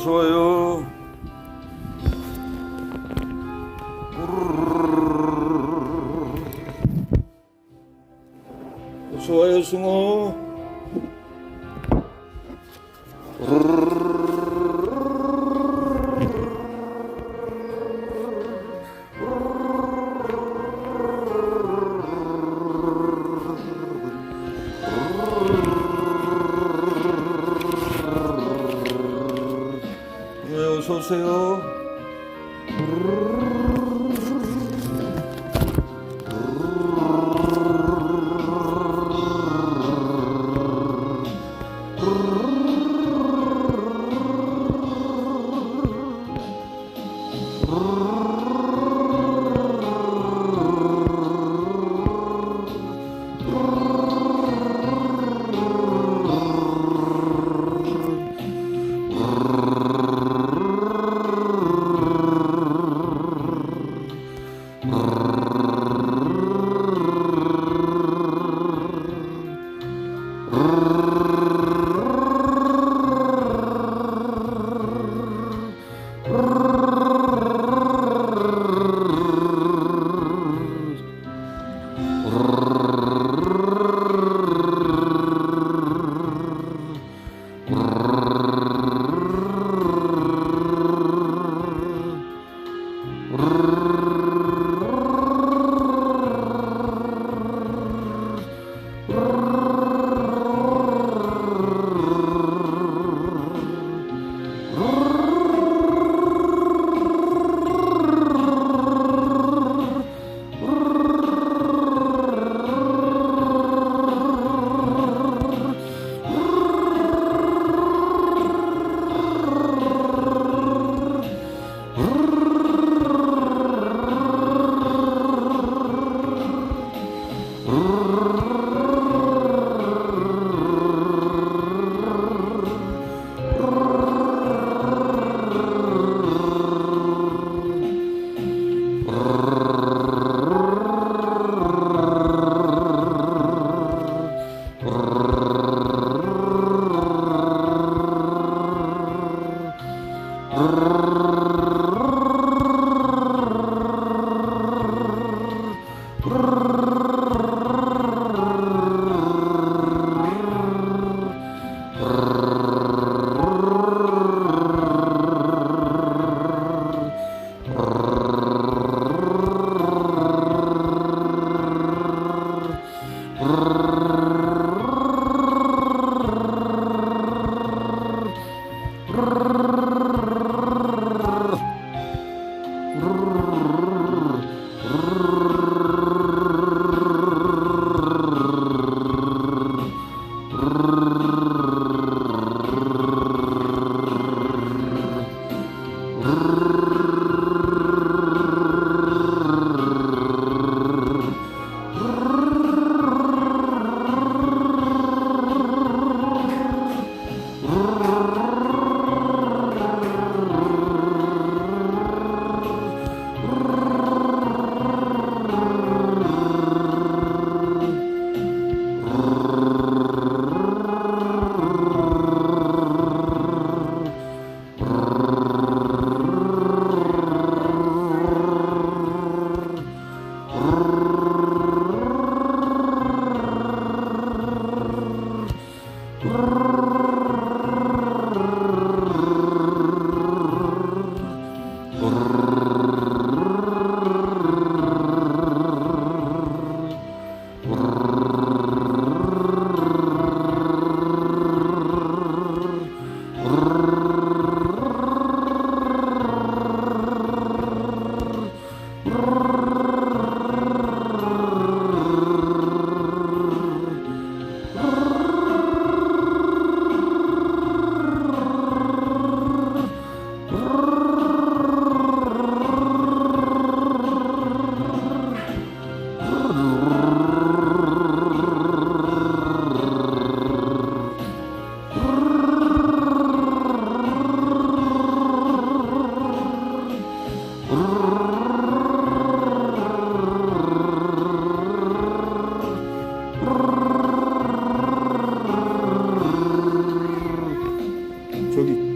어서와요. 어서와요, 숭어.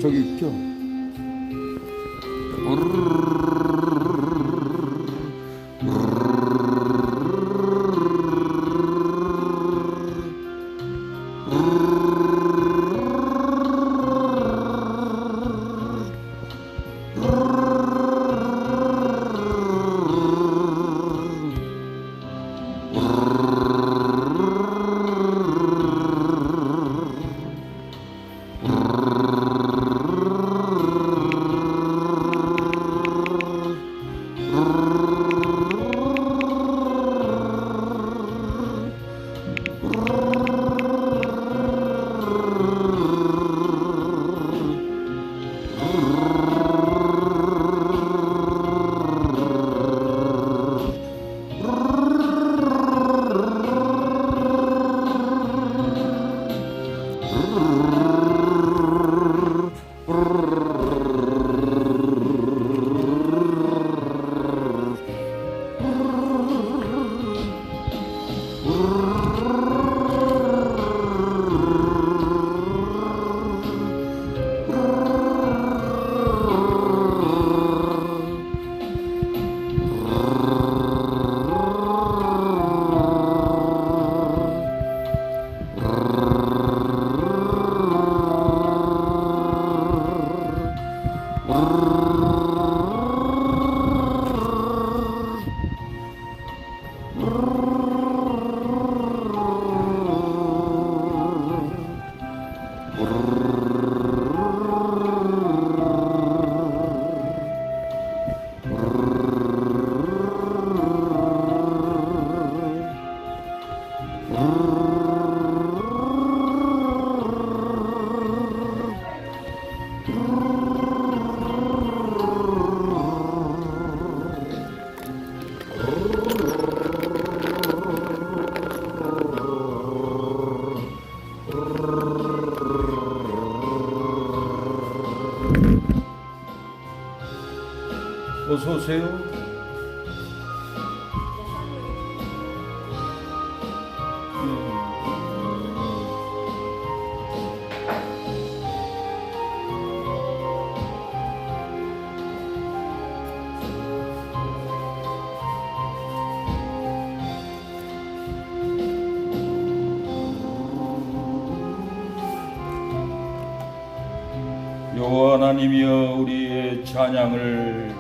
저기 있죠? 어서 오세요. 여호와 하나님이여, 우리의 찬양을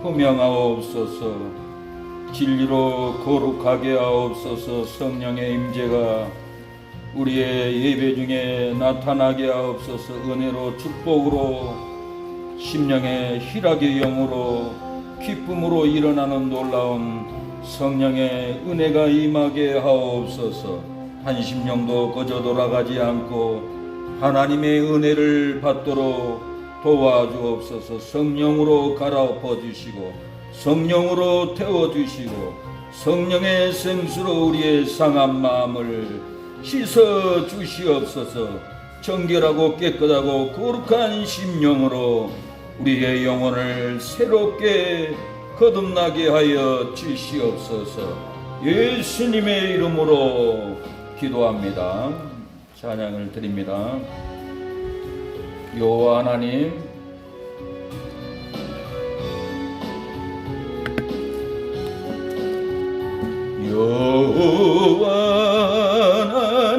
흠양하옵소서. 진리로 거룩하게 하옵소서. 성령의 임재가 우리의 예배 중에 나타나게 하옵소서. 은혜로, 축복으로, 심령의 희락의 영으로, 기쁨으로 일어나는 놀라운 성령의 은혜가 임하게 하옵소서. 한 심령도 거저 돌아가지 않고 하나님의 은혜를 받도록 도와주옵소서. 성령으로 갈아엎어 주시고 성령으로 태워주시고 성령의 생수로 우리의 상한 마음을 씻어 주시옵소서. 정결하고 깨끗하고 거룩한 심령으로 우리의 영혼을 새롭게 거듭나게 하여 주시옵소서. 예수님의 이름으로 기도합니다. 찬양을 드립니다. 여호와 하나님, 여호와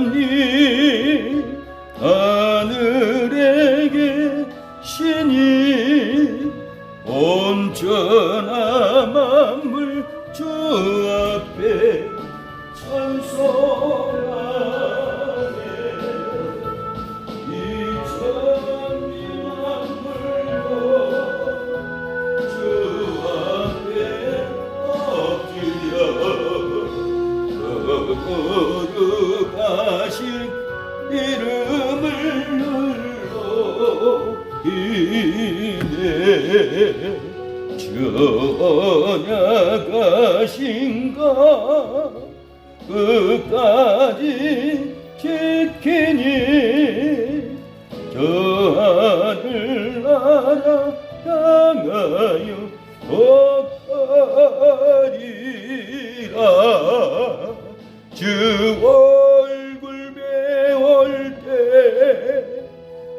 하나님, 하늘에 계시니 온전한 만물 주 앞에 찬송하네. 이 천지 만물도 주 앞에 엎드려 거룩하신 이름을 눌러이네. 전약하신가 끝까지 지키니 저 하늘나라 향하여 옥하리라. 주 얼굴 배울 때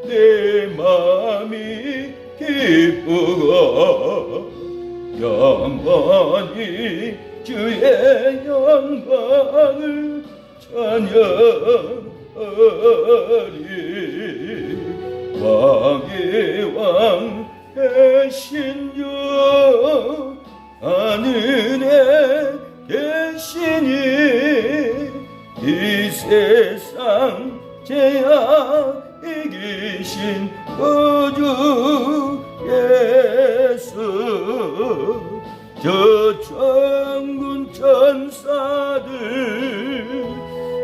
내 마음이 기쁘고 영원히 주의 영광을 찬양하리. 왕의 왕 되신 주 하늘에 계시니 이 세상 죄악 이기신 구주 예수. 저 천군 천사들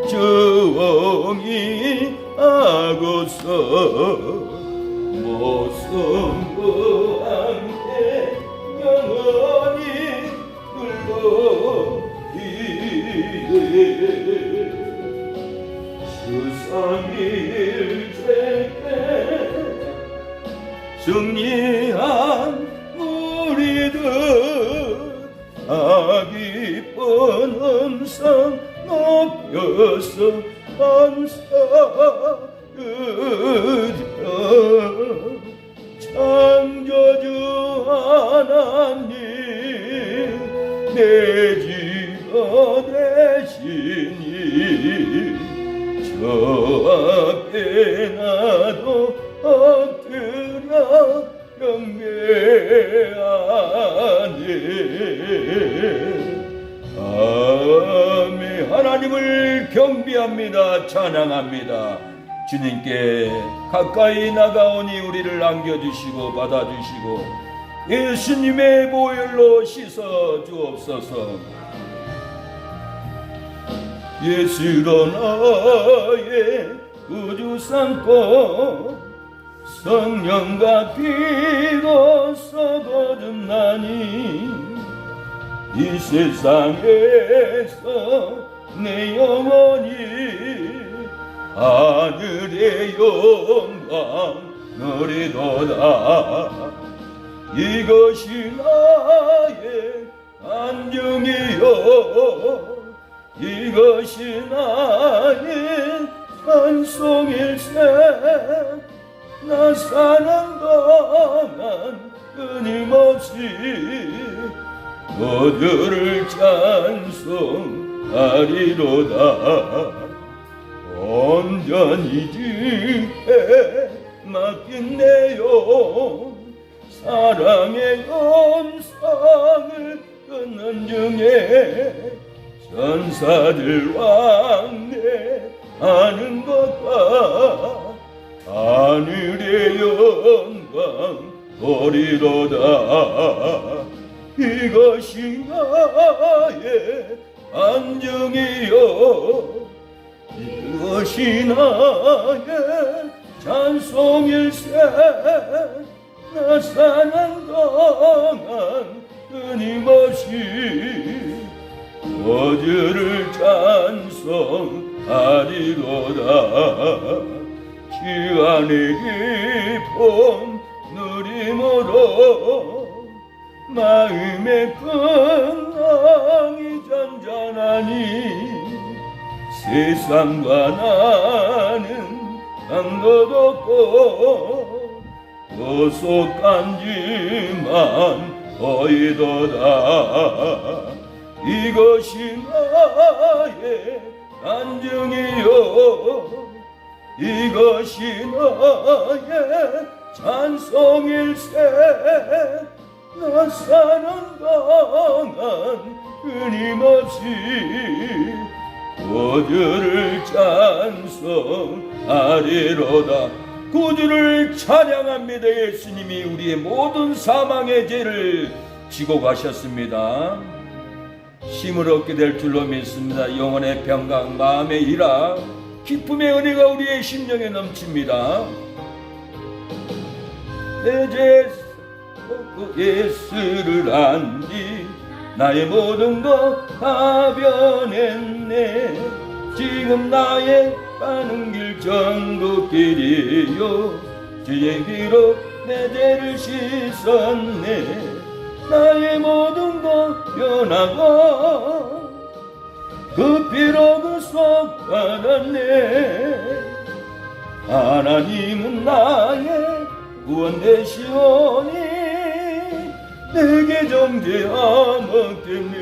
주옹이 하고서 모성부 함께 영원히 불러이네. 주상일체께 승리한 우리들 기쁜 음성 높여서 감사드려. 창조주 하나님 내 지도 되시니 저 앞에 나도 엎드려 경배하네. 아멘. 하나님을 경배합니다. 찬양합니다. 주님께 가까이 나가오니 우리를 안겨주시고 받아주시고 예수님의 보혈로 씻어 주옵소서. 예수로 나의 구주 삼고 성령과 비로소 거듭나니 이 세상에서 내 영혼이 하늘의 영광 누리도다. 이것이 나의 안중이요 이것이 나의 찬송일세 나 사는 동안 끊임없이 너들을 찬송하리로다 온전히 주께 맡긴 내용 사랑의 음성을 끊는 중에 천사들 왕래하는 것과 하늘의 영광 보리로다 이것이 나의 안중이요 이것이 나의 찬송일세 나 사는 동안 끊임없이 너희를 찬송하리로다 시간의 깊은 누림으로 마음의 근황이 잔잔하니 세상과 나는 상도 없고 소속한지만 보이도다 이것이 나의 안중이요 이것이 나의 찬송일세 나 사는 동안 끊임없이 구주를 찬송하리로다 구주를 찬양합니다. 예수님이 우리의 모든 사망의 죄를 지고 가셨습니다. 힘을 얻게 될 줄로 믿습니다. 영혼의 평강 마음의 일학 기쁨의 은혜가 우리의 심령에 넘칩니다. 내 죄 예수를 안지 나의 모든 것 다 변했네 지금 나의 가는 길 전국길이요 주의 피로 내 죄를 씻었네 나의 모든 것 변하고 그 피로 구속받았네 하나님은 나의 구원 되시오니 내게 정죄함없겠네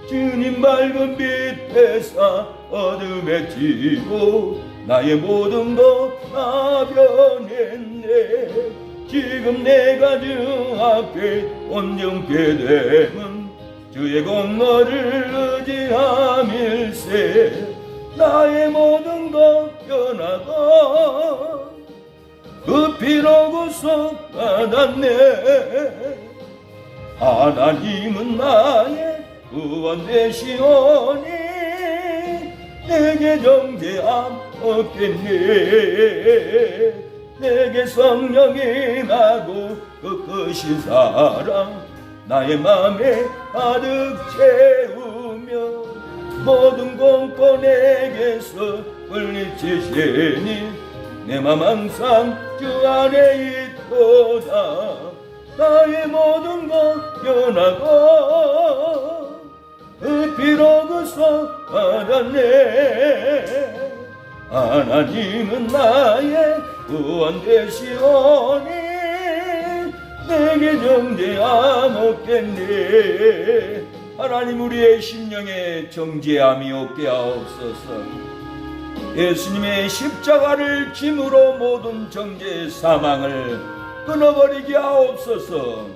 주님 밝은 빛 되사 어둠에 지고 나의 모든 것 다 변했네 지금 내가 주 앞에 온전케 됨은 주의 공로를 의지함일세 나의 모든 것 변하고 그 피로 구속받았네 하나님은 나의 구원 되시오니 내게 정죄함 없겠네 내게 성령이 나고 그 크신 사랑 나의 맘에 가득 채우며 모든 공포 내게서 물리치시니 내 맘 항상 주 안에 있도다 나의 모든 것 변하고 그 피로 구속받았네 하나님은 나의 구원 되시오니 내게 정죄함 없겠네 하나님 우리의 심령에 정죄함이 없게 하옵소서 예수님의 십자가를 짐으로 모든 정죄 사망을 끊어버리게 하옵소서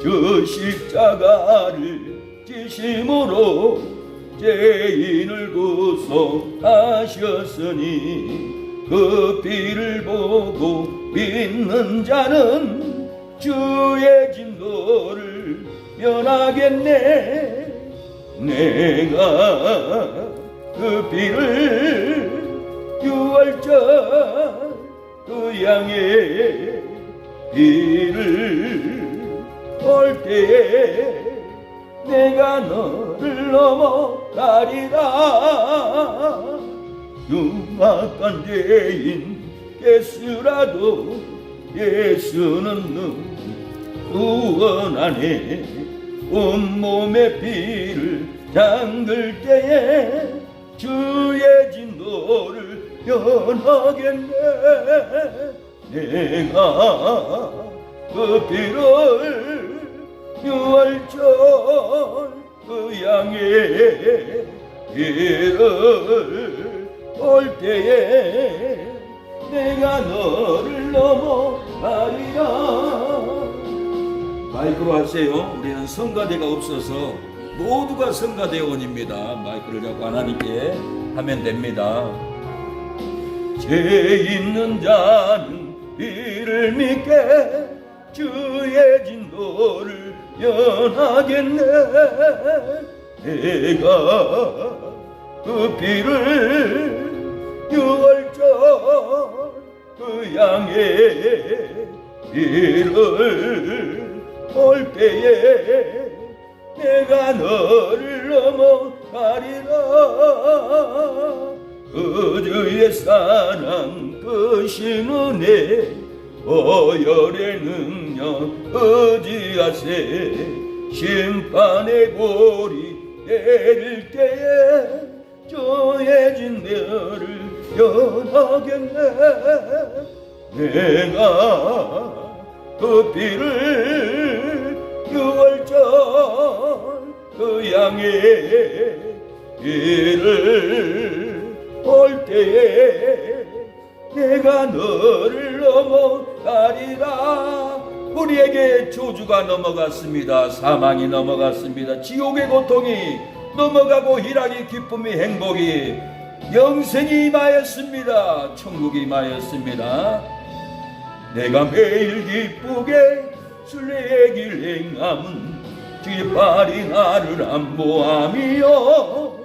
그 십자가를 지심으로 죄인을 구속하셨으니 그 피를 보고 믿는 자는 주의 진노를 면하겠네 내가 그 피를 유월절 그 양의 피를 볼 때에 내가 너를 넘어가리라 흉악한 죄인 개수라도 예수는 구원하네. 온몸에 피를 잠글 때에 주의 진노를 변하겠네. 내가 그 피를 유월절 그 양의 길을 올 때에 내가 너를 넘어가리라. 마이크로 하세요. 우리는 성가대가 없어서 모두가 성가대원입니다. 마이크를 잡고 하나님께 하면 됩니다. 죄 있는 자는 이를 믿게 주의 진노를 면하겠네. 내가 그 피를 유월절 그 양의 길을 올 때에 내가 너를 넘어가리라. 그 주의 사랑 크신 은혜 보혈의 능력 의지하세. 심판의 고리 내릴 때에 주의 진노를 면하겠네. 내가 그 피를 유월절 그 양의 길을 올 때에 내가 너를 넘어가리라. 우리에게 저주가 넘어갔습니다. 사망이 넘어갔습니다. 지옥의 고통이 넘어가고 희락이 기쁨이 행복이 영생이 임하였습니다. 천국이 임하였습니다. 내가 매일 기쁘게 순례의 길 행함은 주의 발이 나를 안보함이요.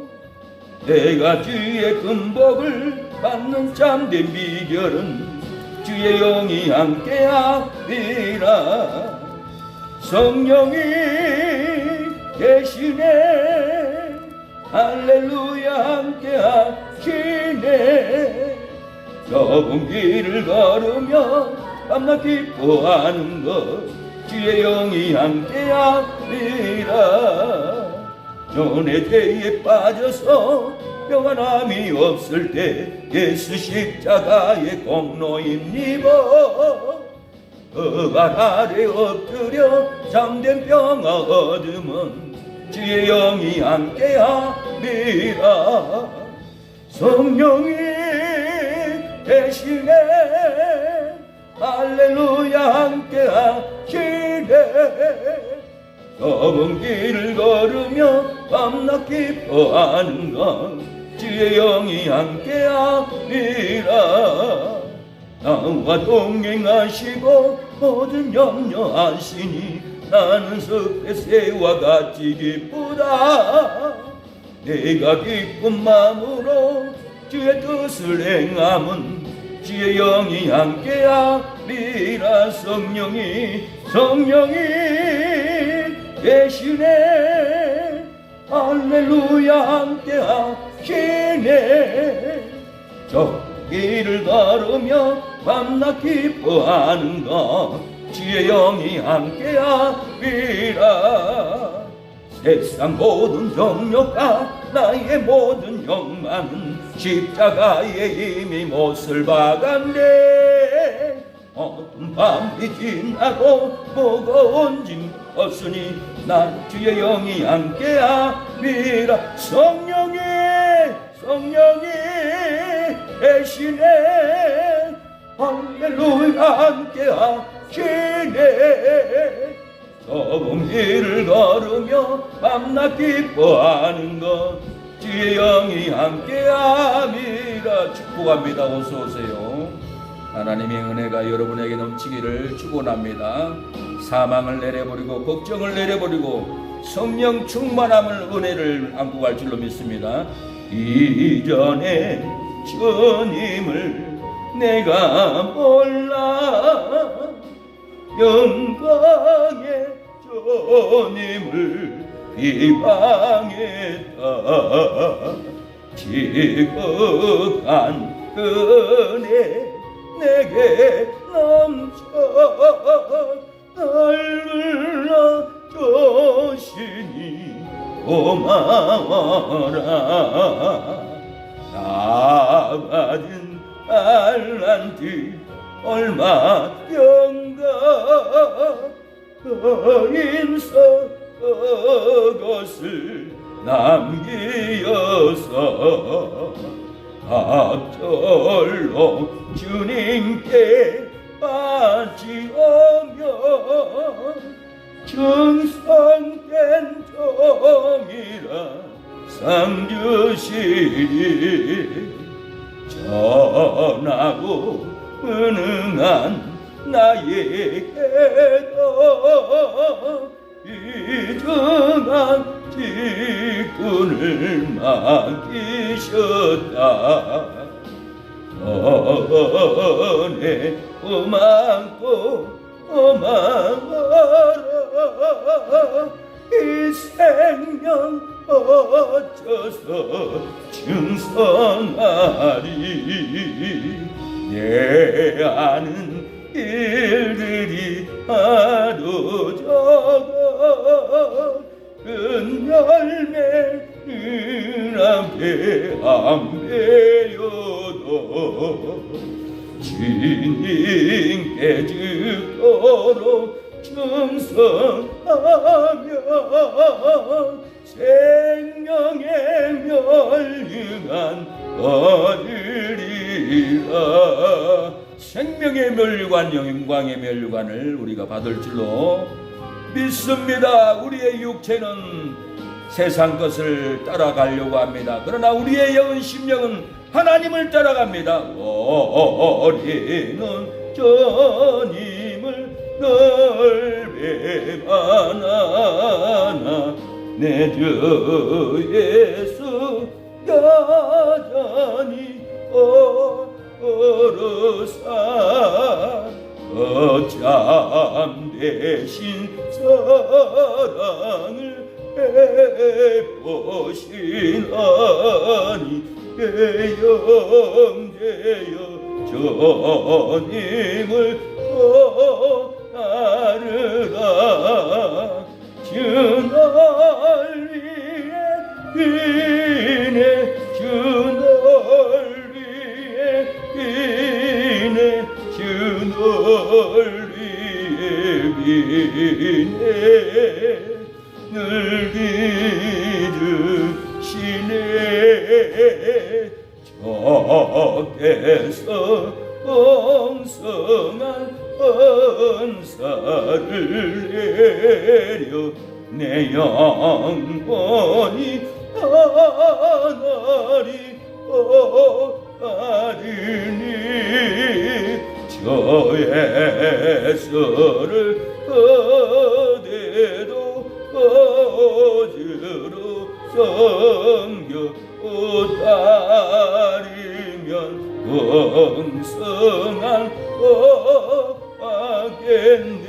내가 주의 금복을 받는 참된 비결은 주의 영이 함께하리라. 성령이 계시네. 할렐루야 함께하시네. 좁은 길을 걸으며 밤낮 기뻐하는 것 주의 영이 함께하리라. 전의 죄에 빠져서 평안함이 없을 때 예수 십자가의 공로 힘입어 그 발 아래 엎드려 잠든 평화 얻으면 주의 영이 함께하리라. 성령이 대신에 할렐루야 함께하시네. 좁은 길을 걸으며 밤낮 기뻐하는 것 주의 영이 함께하리라. 나와 동행하시고 모든 염려하시니 나는 숲의 새와 같이 기쁘다. 내가 기쁜 마음으로 주의 뜻을 행함은 주의 영이 함께하리라. 성령이 계시네. 할렐루야 함께하시네. 저 길을 걸으며 밤낮 기뻐하는 것 주의 영이 함께하리라. 세상 모든 정욕과 나의 모든 욕망은 십자가의 힘이 못을 박았네. 어둠 밤이 지나고 무거운 짐 벗으니 난 주의 영이 함께하리라. 성령이 계시네. 할렐루야 함께하시네. 좁은 길을 걸으며 밤낮 기뻐하는 것 주의 영이 함께함이라. 축복합니다. 어서 오세요. 하나님의 은혜가 여러분에게 넘치기를 축원합니다. 사망을 내려버리고 걱정을 내려버리고 성령 충만함을 은혜를 안고 갈 줄로 믿습니다. 이전에 주님을 내가 몰라 영광의 주님을 비방했다. 지극한 은혜 내게 넘쳐 날 불러주시니 고마워라. 나 받은 달란트 얼마였는가 인서 그것을 남기어서 앞절로 주님께 바치오며 충성된 종이라 상 주시리. 전하고 은응한 나에게도 이중한 직분을 맡기셨다. 은혜 고맙고 고마워라. 이 생명 어쩌서 충성하리. 내 아는 일들이 하도 적어 큰 열매를 앞에 안 배워도 주님께 죽도록 충성하며 생명의 멸류관 얻으리라. 생명의 멸류관, 영광의 멸류관을 우리가 받을 줄로 믿습니다. 우리의 육체는 세상 것을 따라가려고 합니다. 그러나 우리의 영은 심령은 하나님을 따라갑니다. 우리는 주님을 넓게 만나나 내 주 예수 여전히 어르사 참되신 사랑을 베푸시나니 영제여 주님을 따르라. 주 널 위해 비네 주 널 위해 비네 주 널 위해 비네 늘 믿으시네. 주께서 풍성한 은사를 내려 내 영혼이 하나리 하리니 저의 예수를 그대도 거즈로 섬겨 따르면 풍성한 하겠네.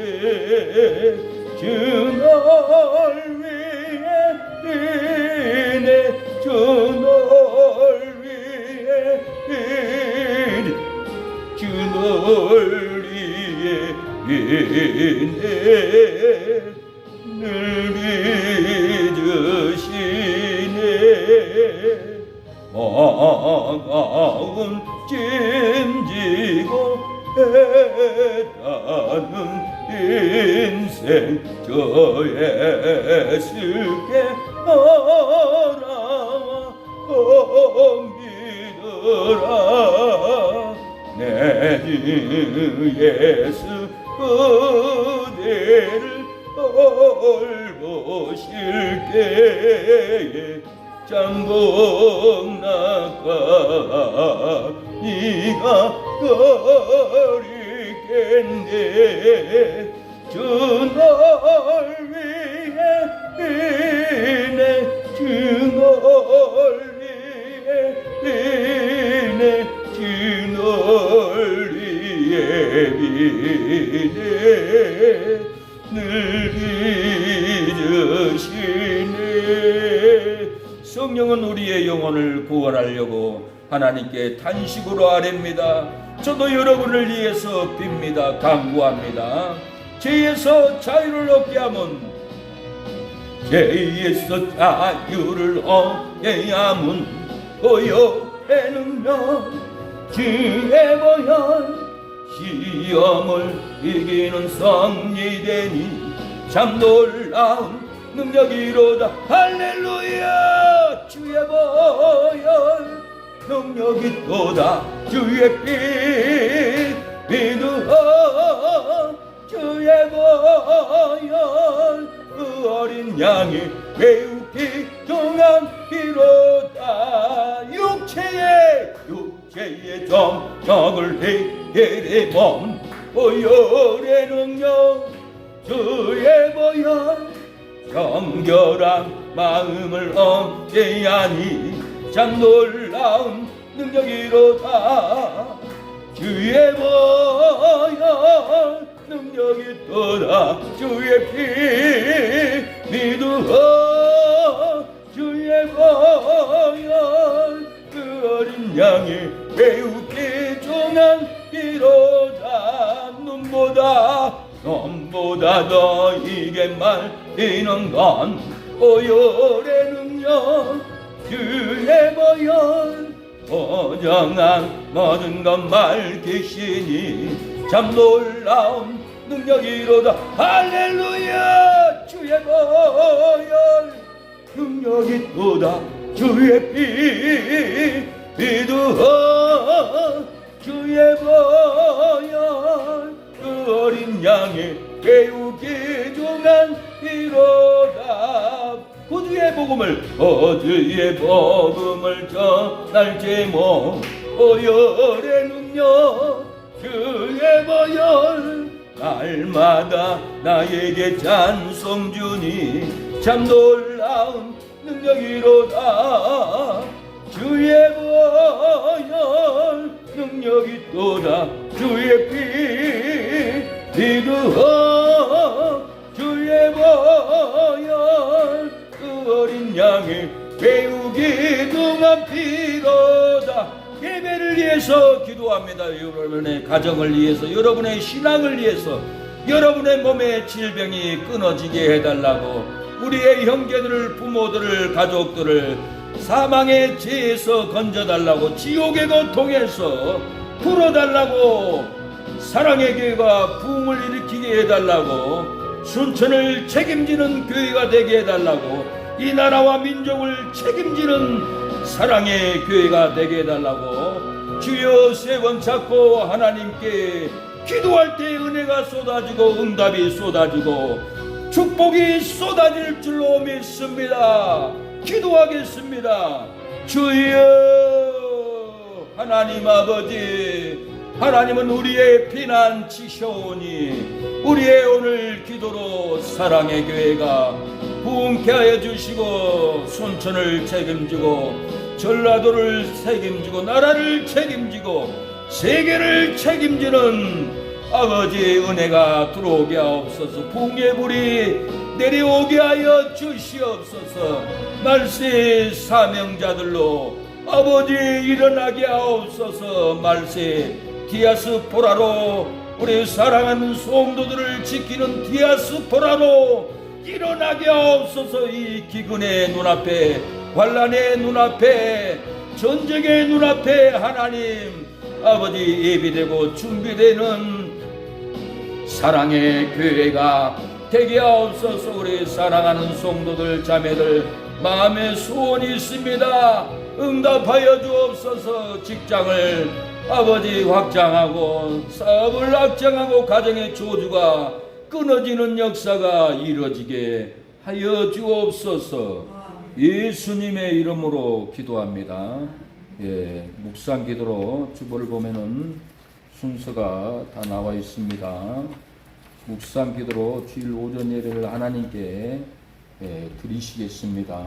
주 널 위해 비네 주 널 위해 비네 주 널 위해 비네 늘 믿으시네. 마가운 짐지고 했다는 인생 저 예수께 돌아와 믿으라. 내 주 예수 그대를 돌보실 때에 장봉 나가 네가 거리겠네. 주 널 위해 비네 주 널 위해 비네 주 널 위해 비네 늘 믿으시네. 성령은 우리의 영혼을 구원하려고 하나님께 탄식으로 아뢰입니다. 저도 여러분을 위해서 빕니다. 간구합니다. 죄에서 자유를 얻게 하면, 죄에서 자유를 얻게 하면 고요의 능력, 주의 보혈, 시험을 이기는 성리 되니 참 놀라운 능력이로다. 할렐루야. 주의 보혈 능력이 또다. 주의 피 믿으어 주의 보혈 그 어린 양이 매우 귀중한 피로다. 육체의 정력을 해결해 몸 보혈의 능력, 주의 보혈 정결한 마음을 얻게 하니 참 놀라운 능력이로다. 주의 보혈 능력이 또다. 주의 피 믿으어 주의 보혈 그 어린 양이 매우 귀중한 피로다. 눈보다 너에게 말리는 건 보혈의 능력, 주의 보혈 보정한 모든 것 밝히시니 참 놀라운 능력이로다. 할렐루야. 주의 보혈 능력이 또다. 주의 피 믿으어 주의 보혈 그 어린 양의 매우 귀중한 피로다. 구주의 복음을 전할 제목 보혈의 능력, 주의 보혈 날마다 나에게 찬송 주니 참 놀라운 능력이로다. 주의 보혈 능력이 또다. 주의 피 믿으어 주의 보혈 그 어린 양의 매우 귀중한 피로다. 예배를 위해서 기도합니다. 여러분의 가정을 위해서, 여러분의 신앙을 위해서, 여러분의 몸의 질병이 끊어지게 해달라고, 우리의 형제들을, 부모들을, 가족들을 사망의 죄에서 건져달라고, 지옥의 고통에서 풀어달라고, 사랑의 교회가 부흥을 일으키게 해달라고, 순천을 책임지는 교회가 되게 해달라고, 이 나라와 민족을 책임지는 사랑의 교회가 되게 해달라고, 주여 세 번 찾고 하나님께 기도할 때 은혜가 쏟아지고 응답이 쏟아지고 축복이 쏟아질 줄로 믿습니다. 기도하겠습니다. 주여 하나님 아버지, 하나님은 우리의 피난처시오니 우리의 오늘 기도로 사랑의 교회가 부흥케 하여 주시고, 순천을 책임지고 전라도를 책임지고 나라를 책임지고 세계를 책임지는 아버지의 은혜가 들어오게 하옵소서. 부흥의 불이 내려오게 하여 주시옵소서. 말세 사명자들로 아버지 일어나게 하옵소서. 말세 디아스포라로 우리 사랑하는 성도들을 지키는 디아스포라로 일어나게 하옵소서. 이 기근의 눈앞에, 환난의 눈앞에, 전쟁의 눈앞에 하나님 아버지 예비되고 준비되는 사랑의 교회가 되게 하옵소서. 우리 사랑하는 성도들 자매들 마음에 소원이 있습니다. 응답하여 주옵소서. 직장을 아버지 확장하고 사업을 확장하고 가정의 조주가 끊어지는 역사가 이루어지게 하여 주옵소서. 예수님의 이름으로 기도합니다. 예, 묵상 기도로 주보를 보면은 순서가 다 나와 있습니다. 묵상 기도로 주일 오전 예배를 하나님께 드리시겠습니다.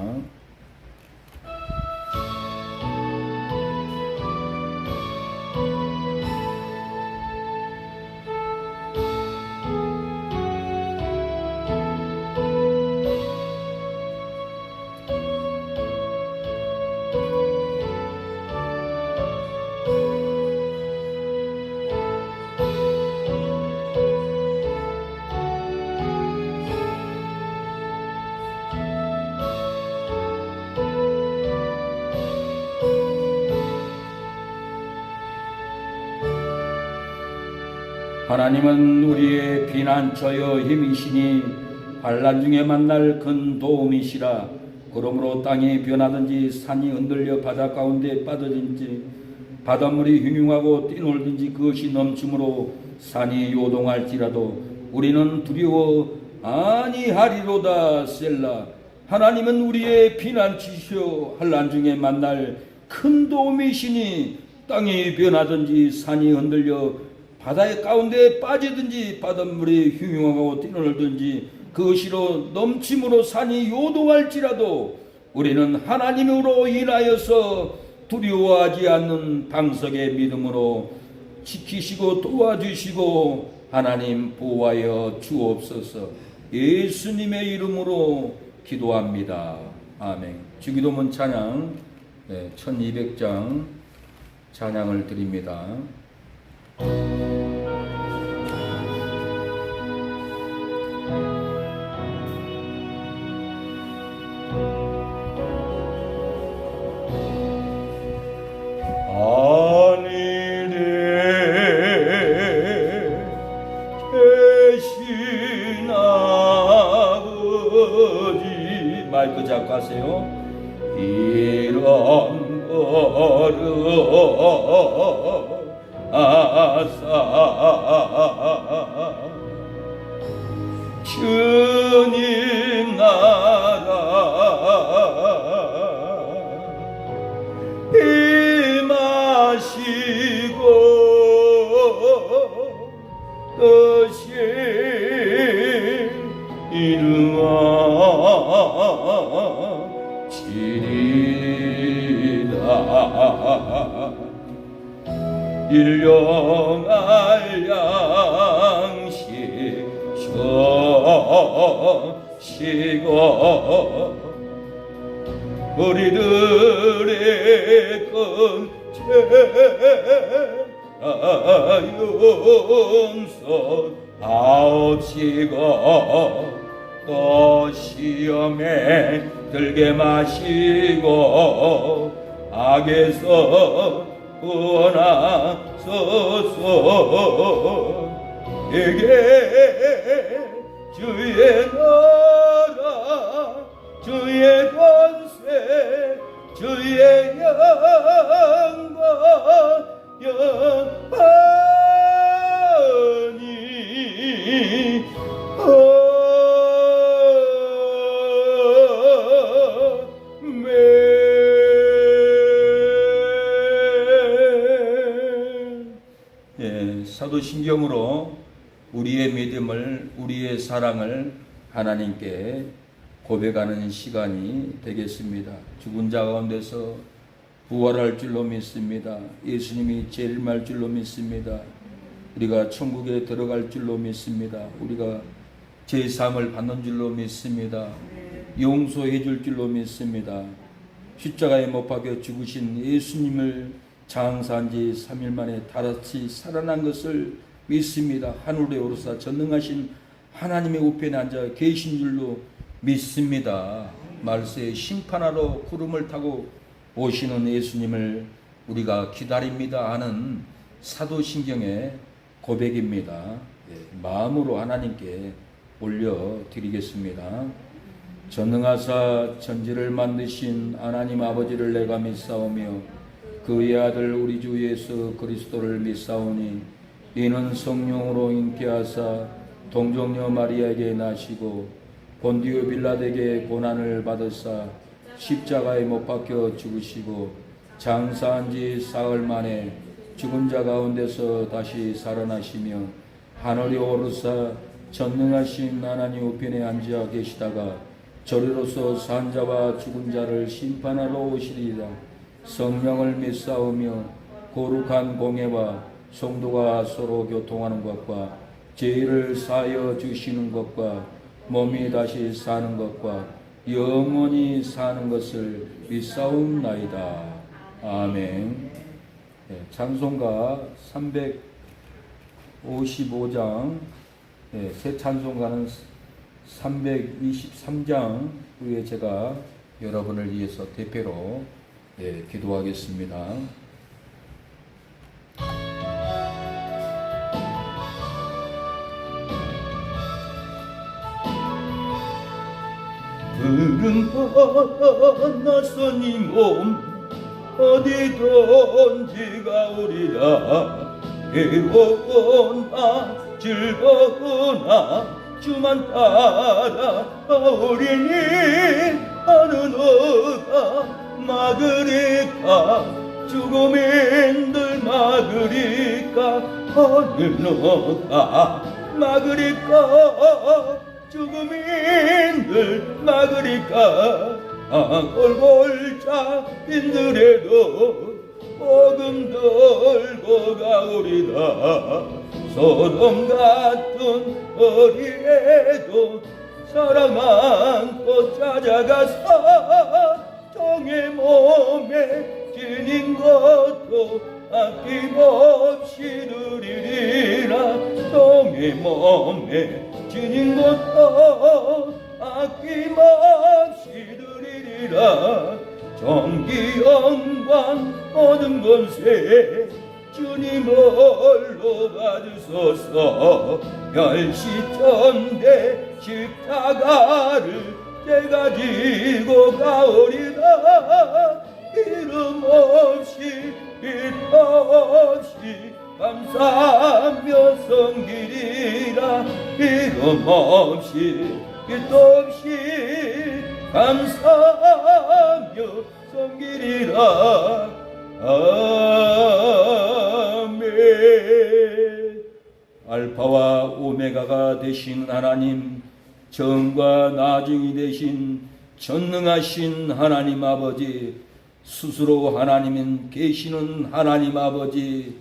하나님은 우리의 피난처여 힘이시니 환난 중에 만날 큰 도움이시라. 그러므로 땅이 변하든지 산이 흔들려 바다 가운데 빠져든지 바닷물이 흉흉하고 뛰놀든지 그것이 넘침으로 산이 요동할지라도 우리는 두려워 아니하리로다. 셀라. 하나님은 우리의 피난처시여 환난 중에 만날 큰 도움이시니 땅이 변하든지 산이 흔들려 바다의 가운데 빠지든지 바닷물이 흉흉하고 뛰놀든지 그것이로 넘침으로 산이 요동할지라도 우리는 하나님으로 인하여서 두려워하지 않는 방석의 믿음으로 지키시고 도와주시고 하나님 보호하여 주옵소서. 예수님의 이름으로 기도합니다. 아멘. 주기도문 찬양 1200장 찬양을 드립니다. 마이크 잡고 하세요. 이런 거를 아사 주님 나라 임하시고 뜻이 이루어지리라. 일용할 양식 주시고 우리들의 용서하옵시고 또 시험에 들게 마시고 악에서 구원하소서. 에게 주의 나라 주의 권세 주의 영광 영원히 사도신경으로 우리의 믿음을 우리의 사랑을 하나님께 고백하는 시간이 되겠습니다. 죽은 자 가운데서 부활할 줄로 믿습니다. 예수님이 재림할 줄로 믿습니다. 우리가 천국에 들어갈 줄로 믿습니다. 우리가 제사함을 받는 줄로 믿습니다. 용서해 줄 줄로 믿습니다. 십자가에 못 박혀 죽으신 예수님을 장사한 지 3일 만에 다시 살아난 것을 믿습니다. 하늘에 오르사 전능하신 하나님의 우편에 앉아 계신 줄로 믿습니다. 말세에 심판하러 구름을 타고 오시는 예수님을 우리가 기다립니다 하는 사도신경의 고백입니다. 마음으로 하나님께 올려드리겠습니다. 전능하사 천지를 만드신 하나님 아버지를 내가 믿사오며 그의 아들 우리 주 예수 그리스도를 믿사오니 이는 성령으로 잉태하사 동정녀 마리아에게 나시고 본디오 빌라에게 고난을 받으사 십자가에 못 박혀 죽으시고 장사한 지 사흘 만에 죽은 자 가운데서 다시 살아나시며 하늘에 오르사 전능하신 하나님 우편에 앉아 계시다가 저리로서 산 자와 죽은 자를 심판하러 오시리라. 성령을 믿사오며 거룩한 공예와 성도가 서로 교통하는 것과 죄를 사하여 주시는 것과 몸이 다시 사는 것과 영원히 사는 것을 믿사옵나이다. 아멘. 찬송가 355장, 새 찬송가는 323장 후에 제가 여러분을 위해서 대표로 기도하겠습니다. 흐름 낯선 이 몸 어디든지가 오리라. 외로우나 즐거우나 주만 따라오리니 어느 누가 막으리까 죽음인들 막으리까 어느 누가 막으리까 죽음인들 막으리까 골골자인들에도 복음 들고 가오리다. 소돔 같은 거리에도 사랑 안고 찾아가서 종의 몸에 지닌 것도 아낌없이 누리리라. 종의 몸에 지닌 것도 아낌없이 누리리라. 정기 영광 모든 권세 주님 홀로 받으소서. 멸시천대 십자가를 제가 지고 가오리다. 이름 없이 빛 없이 감사하며 섬기리라. 이름 없이 빛 없이 감사하며 섬기리라. 아멘. 알파와 오메가가 되신 하나님, 전과 나중이 되신 전능하신 하나님 아버지, 스스로 하나님은 계시는 하나님 아버지,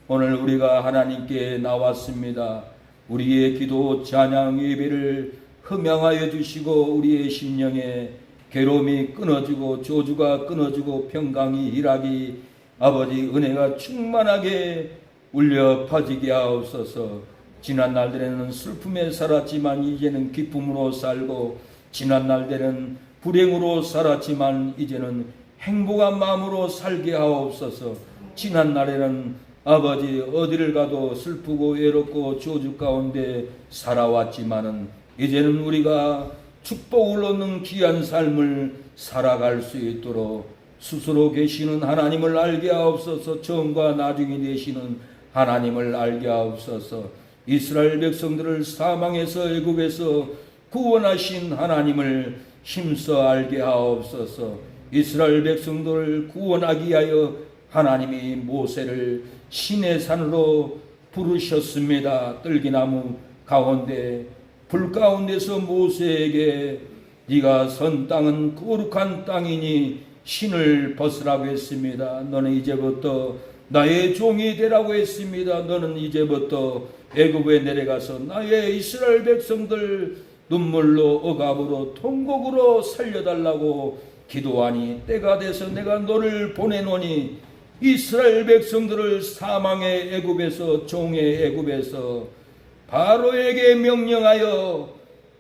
오늘 우리가 하나님께 나왔습니다. 우리의 기도 찬양 예배를 흠양하여 주시고 우리의 심령에 괴로움이 끊어지고 저주가 끊어지고 평강이 일하기 아버지 은혜가 충만하게 울려 퍼지게 하옵소서. 지난 날들에는 슬픔에 살았지만 이제는 기쁨으로 살고, 지난 날들에는 불행으로 살았지만 이제는 행복한 마음으로 살게 하옵소서. 지난 날에는 아버지 어디를 가도 슬프고 외롭고 저주 가운데 살아왔지만은 이제는 우리가 축복을 얻는 귀한 삶을 살아갈 수 있도록 스스로 계시는 하나님을 알게 하옵소서. 전과 나중에 되시는 하나님을 알게 하옵소서. 이스라엘 백성들을 사망에서 애굽에서 구원하신 하나님을 힘써 알게 하옵소서. 이스라엘 백성들을 구원하기 위하여 하나님이 모세를 시내 산으로 부르셨습니다. 떨기나무 가운데 불 가운데서 모세에게 네가 선 땅은 거룩한 땅이니 신을 벗으라고 했습니다. 너는 이제부터 나의 종이 되라고 했습니다. 너는 이제부터 애굽에 내려가서 나의 이스라엘 백성들 눈물로 억압으로 통곡으로 살려달라고 기도하니 때가 돼서 내가 너를 보내노니 이스라엘 백성들을 사망의 애굽에서 종의 애굽에서 바로에게 명령하여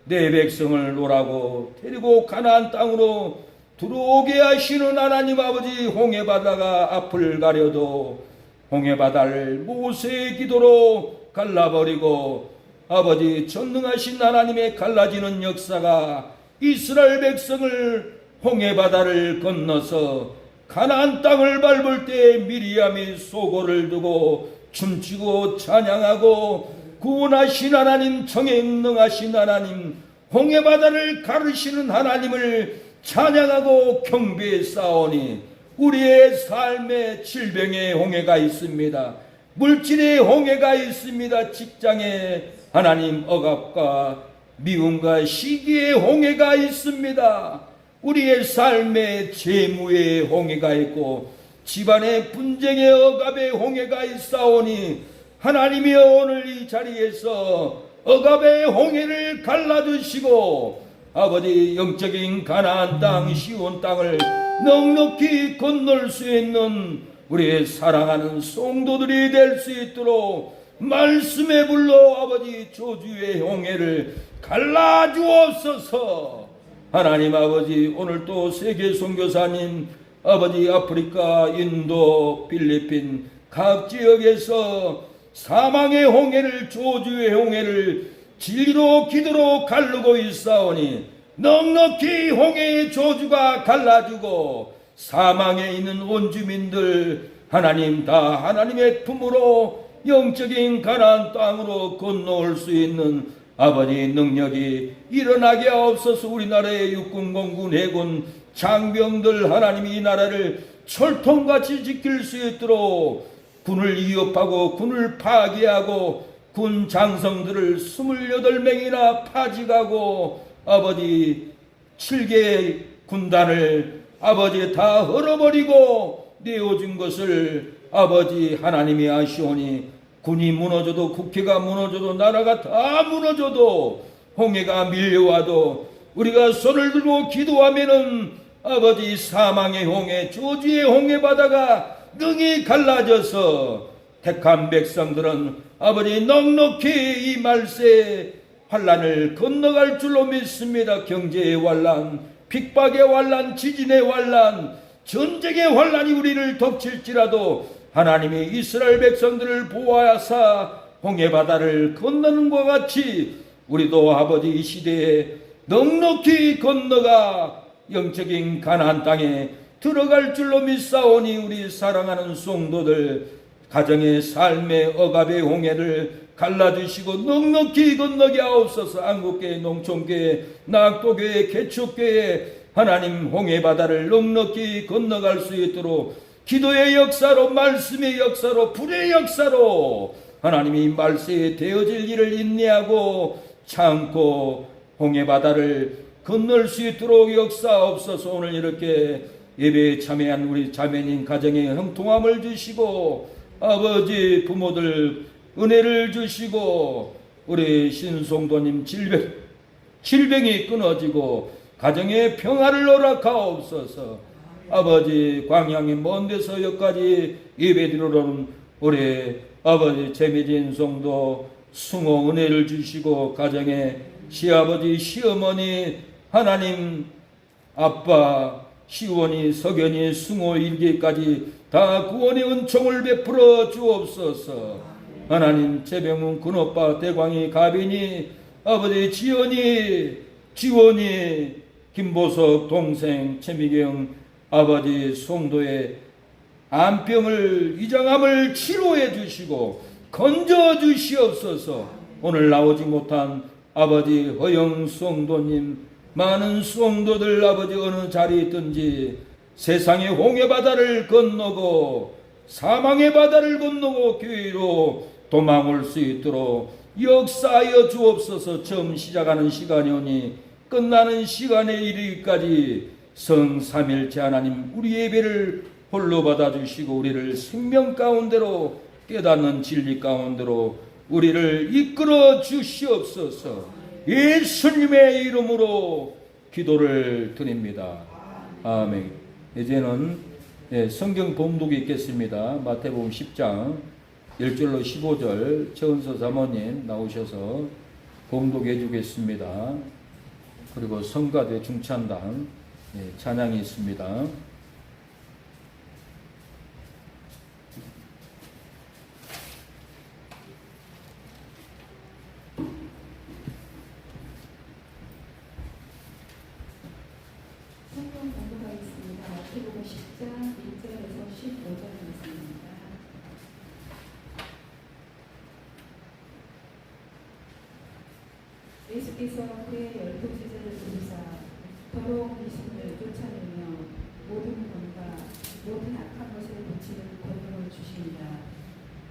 내 백성을 놓으라고 데리고 가나안 땅으로 들어오게 하시는 하나님 아버지, 홍해바다가 앞을 가려도 홍해바다를 모세의 기도로 갈라버리고 아버지 전능하신 하나님의 갈라지는 역사가 이스라엘 백성을 홍해바다를 건너서 가나안 땅을 밟을 때 미리암이 소고를 두고 춤추고 찬양하고 구원하신 하나님, 정행능하신 하나님, 홍해바다를 가르시는 하나님을 찬양하고 경배했사오니 우리의 삶에 질병의 홍해가 있습니다. 물질의 홍해가 있습니다. 직장에 하나님 억압과 미움과 시기의 홍해가 있습니다. 우리의 삶에 재무의 홍해가 있고 집안의 분쟁의 억압의 홍해가 있사오니 하나님이여 오늘 이 자리에서 억압의 홍해를 갈라주시고 아버지 영적인 가나안 땅 시온 땅을 넉넉히 건널 수 있는 우리의 사랑하는 성도들이 될 수 있도록 말씀의 불로 아버지 저주의 홍해를 갈라주옵소서. 하나님 아버지, 오늘 또 세계 선교사님 아버지 아프리카, 인도, 필리핀 각 지역에서 사망의 홍해를, 저주의 홍해를 진리로 기도로 가르고 있사오니 넉넉히 홍해의 조주가 갈라주고 사망에 있는 온 주민들 하나님 다 하나님의 품으로 영적인 가나안 땅으로 건너올 수 있는 아버지 능력이 일어나게 하옵소서. 우리나라의 육군, 공군, 해군, 장병들 하나님이 이 나라를 철통같이 지킬 수 있도록 군을 위협하고 군을 파괴하고 군 장성들을 28명이나 파직하고 아버지 7개의 군단을 아버지 다 헐어버리고 내어준 것을 아버지 하나님이 아시오니 군이 무너져도 국회가 무너져도 나라가 다 무너져도 홍해가 밀려와도 우리가 손을 들고 기도하면은 아버지 사망의 홍해 조지의 홍해 바다가 능히 갈라져서 택한 백성들은 아버지 넉넉히 이 말세 환란을 건너갈 줄로 믿습니다. 경제의 환란, 핍박의 환란, 지진의 환란, 전쟁의 환란이 우리를 덮칠지라도 하나님이 이스라엘 백성들을 보호하사 홍해바다를 건너는 것 같이 우리도 아버지 이 시대에 넉넉히 건너가 영적인 가나안 땅에 들어갈 줄로 믿사오니 우리 사랑하는 성도들 가정의 삶의 억압의 홍해를 갈라주시고 넉넉히 건너게 하옵소서. 한국교회, 농촌교회, 낙도교회, 개척교회 하나님 홍해바다를 넉넉히 건너갈 수 있도록 기도의 역사로, 말씀의 역사로, 불의 역사로 하나님이 말세에 되어질 일을 인내하고 참고 홍해바다를 건널 수 있도록 역사옵소서. 오늘 이렇게 예배에 참여한 우리 자매님 가정에 형통함을 주시고 아버지 부모들 은혜를 주시고 우리 신송도님 질병이 끊어지고 가정의 평화를 허락하옵소서. 아버지 광양의 먼 데서 여기까지 예배드리러 온 우리 아버지 재미진 성도 승호 은혜를 주시고 가정에 시아버지 시어머니 하나님 아빠 시원이 석연이 승호 일기까지 다 구원의 은총을 베풀어 주옵소서. 하나님 재병문 큰오빠 대광이 가빈이 아버지 지원이 김보석 동생 최미경 아버지 성도의 암병을 이장암을 치료해 주시고 건져 주시옵소서. 오늘 나오지 못한 아버지 허영 성도님 많은 성도들 아버지 어느 자리에 있든지 세상의 홍해바다를 건너고 사망의 바다를 건너고 교회로 도망올 수 있도록 역사하여 주옵소서. 처음 시작하는 시간이 오니 끝나는 시간에 이르기까지 성삼일체 하나님 우리 예배를 홀로 받아주시고 우리를 생명 가운데로 깨닫는 진리 가운데로 우리를 이끌어 주시옵소서. 예수님의 이름으로 기도를 드립니다. 아멘. 이제는 성경 봉독이 있겠습니다. 마태복음 10장 1절로 15절 최은서 사모님 나오셔서 봉독해 주겠습니다. 그리고 성가대 중찬단 찬양이 있습니다. 성경 공부하겠습니다. 마태복음 10장 1절에서 15절 말씀입니다. 예수께서 그의 12제자를 부르사 더러운 귀신을 쫓아내며 모든 권과 모든 악한 것을 고치는 권능을 주십니다.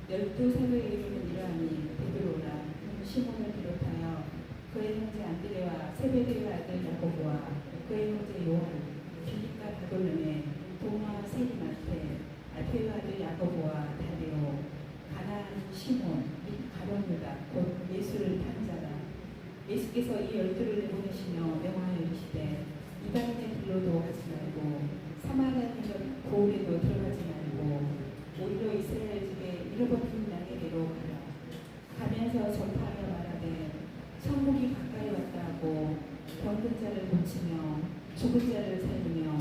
12사도의 이름은 이러하니 베드로라 시몬을 비롯하여 그의 형제 안드레와 세베대의 아들 야고보와 그의 형제 요한 빌립과 바돌로메 도마 세리마테 알페의 아들 야고보와 다데오 가나안 시몬 및 가룟 유다 곧 예수를 단 자라. 예수께서 이 12를 내보내시며 명하여 이르시되 이방인의 길로도 가지 말고 사마리아인의 고을에도 들어가지 말고 오히려 이스라엘 집에 잃어버린 양에게로 가라. 가면서 전파하여 말하되 천국이 가까이 왔다 하고 병든 자를 고치며 죽은 자를 살리며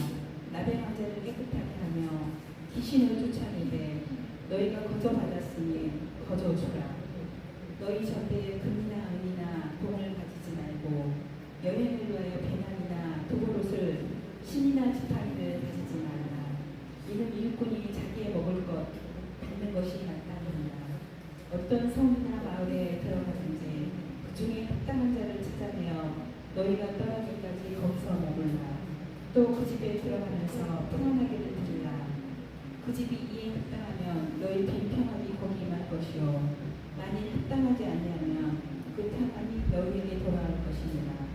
나병한 자를 깨끗하게 하며 귀신을 쫓아내되 너희가 거저 받았으니 거저 주라. 너희 전대에 금이나 은이나 돈을 가지지 말고 여행을 위하여 배낭이나 도보롯을 신이나 지팡이를 가지지 말라. 이는 일꾼이 자기의 먹을 것 갖는 것이 마땅하니라. 어떤 성이나 마을에 들어가든지 그 중에 합당한 자를 찾아내어 너희가 떠나기까지 거기서 머물라. 또 그 집에 들어가면서 평안하기를 빌라. 그 집이 이에 합당하면 너희 빈평함이 거기 임할 것이요 만일 합당하지 아니하면 그 평안이 너희에게 돌아올 것이니라.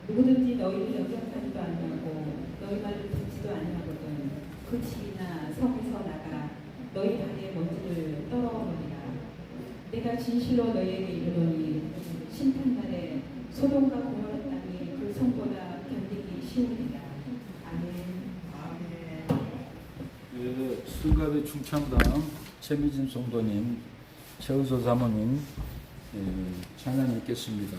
누구든지 너희를 영접하지도 아니하고 너희 말을 듣지도 아니하거든 그 집이나 성에서 나가 너희 발에 먼지를 떨어버리라. 내가 진실로 너희에게 이르노니 심판날에 소돔과 고모라 땅이 그 성보다 견디기 쉬우리라. 아멘. 승가대 충창당 최미진 성도님, 최우서 사모님 찬양 읽겠습니다.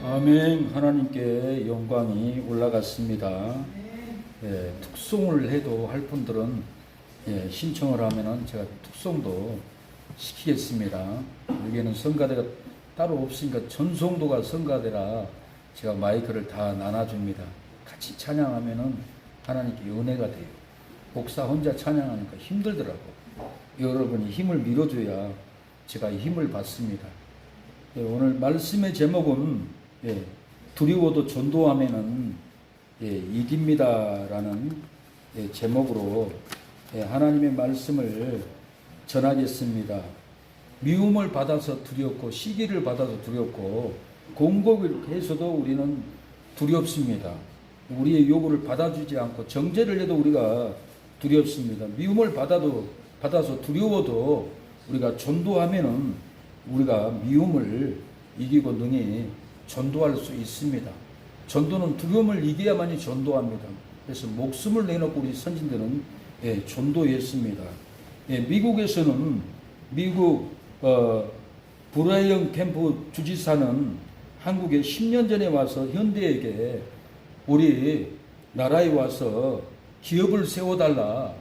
아멘. 하나님께 영광이 올라갔습니다. 예, 특송을 해도 할 분들은 신청을 하면은 제가 특송도 시키겠습니다. 여기에는 성가대가 따로 없으니까 전송도가 성가대라 제가 마이크를 다 나눠줍니다. 같이 찬양하면은 하나님께 은혜가 돼요. 목사 혼자 찬양하니까 힘들더라고. 여러분이 힘을 밀어줘야 제가 힘을 받습니다. 오늘 말씀의 제목은 두려워도 전도하면은 이깁니다라는 제목으로 하나님의 말씀을 전하겠습니다. 미움을 받아서 두렵고 시기를 받아서 두렵고 공격을 해서도 우리는 두렵습니다. 우리의 요구를 받아주지 않고 정죄를 해도 우리가 두렵습니다. 미움을 받아서 두려워도 우리가 전도하면은 우리가 미움을 이기고 능히 전도할 수 있습니다. 전도는 두려움을 이겨야만이 전도합니다. 그래서 목숨을 내놓고 우리 선진들은 전도했습니다. 미국에서는 미국 브라이언 캠프 주지사는 한국에 10년 전에 와서 현대에게 우리 나라에 와서 기업을 세워달라.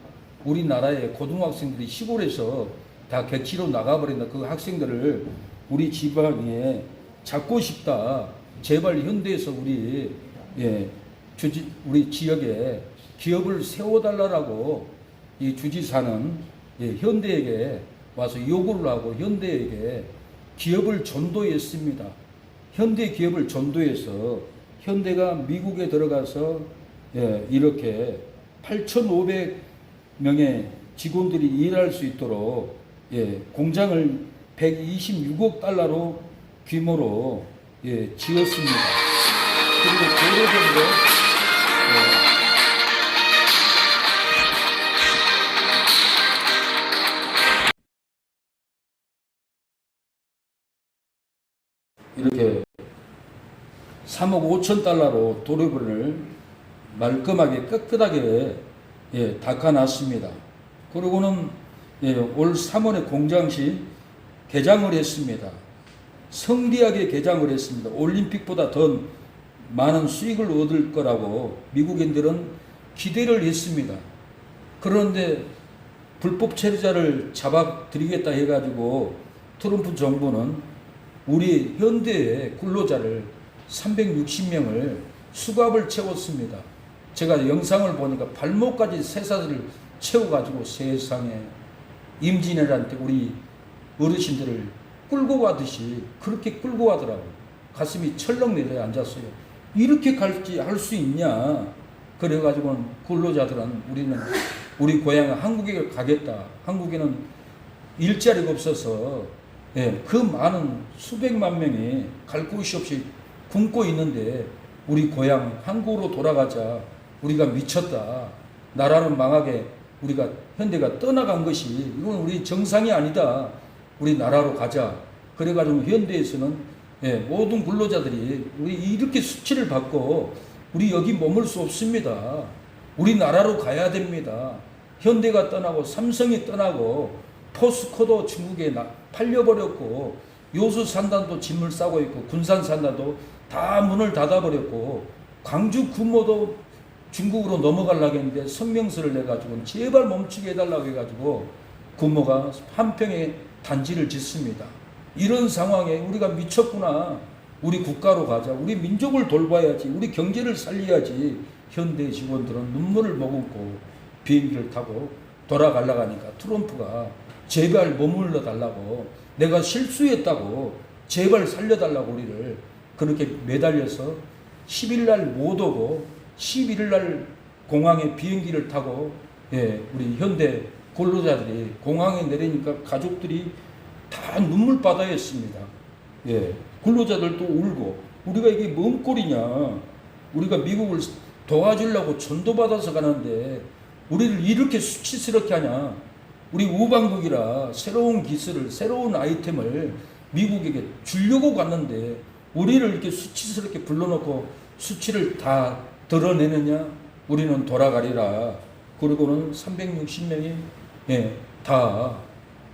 우리나라의 고등학생들이 시골에서 다 객지로 나가버린다. 그 학생들을 우리 지방에 잡고 싶다. 제발 현대에서 우리 지역에 기업을 세워달라고 이 주지사는 현대에게 와서 요구를 하고 현대에게 기업을 전도했습니다. 현대 기업을 전도해서 현대가 미국에 들어가서 이렇게 8,500명의 직원들이 일할 수 있도록 공장을 126억 달러로 규모로 지었습니다. 그리고 도로변도 이렇게 3억 5천 달러로 도로변을 말끔하게 깨끗하게 닦아놨습니다. 그리고는 올 3월에 공장시 개장을 했습니다. 성대하게 개장을 했습니다. 올림픽보다 더 많은 수익을 얻을 거라고 미국인들은 기대를 했습니다. 그런데 불법 체류자를 잡아들이겠다 해가지고 트럼프 정부는 우리 현대의 근로자를 360명을 수갑을 채웠습니다. 제가 영상을 보니까 발목까지 쇠사슬을 채워가지고 세상에 임진왜란 때 우리 어르신들을 끌고 가듯이 그렇게 끌고 가더라고요. 가슴이 철렁 내려 앉았어요. 이렇게 갈지 할 수 있냐. 그래가지고 근로자들은 우리 고향 한국에 가겠다. 한국에는 일자리가 없어서 그 많은 수백만 명이 갈 곳이 없이 굶고 있는데 우리 고향 한국으로 돌아가자. 우리가 미쳤다. 나라는 망하게 우리가 현대가 떠나간 것이 이건 우리 정상이 아니다. 우리 나라로 가자. 그래가지고 현대에서는 모든 근로자들이 우리 이렇게 수치를 받고 우리 여기 머물 수 없습니다. 우리 나라로 가야 됩니다. 현대가 떠나고 삼성이 떠나고 포스코도 중국에 팔려버렸고 요수산단도 짐을 싸고 있고 군산산단도 다 문을 닫아버렸고 광주 구모도 중국으로 넘어가려고 했는데 성명서를 내가지고 제발 멈추게 해달라고 해가지고 구모가 한 평에 단지를 짓습니다. 이런 상황에 우리가 미쳤구나. 우리 국가로 가자. 우리 민족을 돌봐야지. 우리 경제를 살려야지. 현대 직원들은 눈물을 머금고 비행기를 타고 돌아가려고 하니까 트럼프가 제발 머물러 달라고 내가 실수했다고 제발 살려달라고 우리를 그렇게 매달려서 10일날 못 오고 11일날 공항에 비행기를 타고 우리 현대 근로자들이 공항에 내리니까 가족들이 다 눈물바다였습니다. 근로자들도 울고 우리가 이게 뭔 꼴이냐. 우리가 미국을 도와주려고 전도받아서 가는데 우리를 이렇게 수치스럽게 하냐. 우리 우방국이라 새로운 기술을 새로운 아이템을 미국에게 주려고 갔는데 우리를 이렇게 수치스럽게 불러놓고 수치를 다 드러내느냐. 우리는 돌아가리라. 그리고는 360명이 다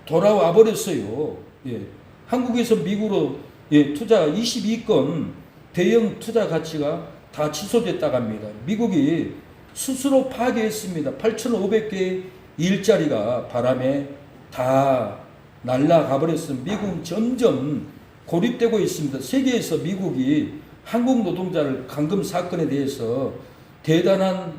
돌아와 버렸어요. 한국에서 미국으로 투자 22건 대형 투자 가치가 다 취소됐다고 합니다. 미국이 스스로 파괴했습니다. 8,500개의 일자리가 바람에 다 날아가 버렸습니다. 미국은 점점 고립되고 있습니다. 세계에서 미국이 한국 노동자를 감금 사건에 대해서 대단한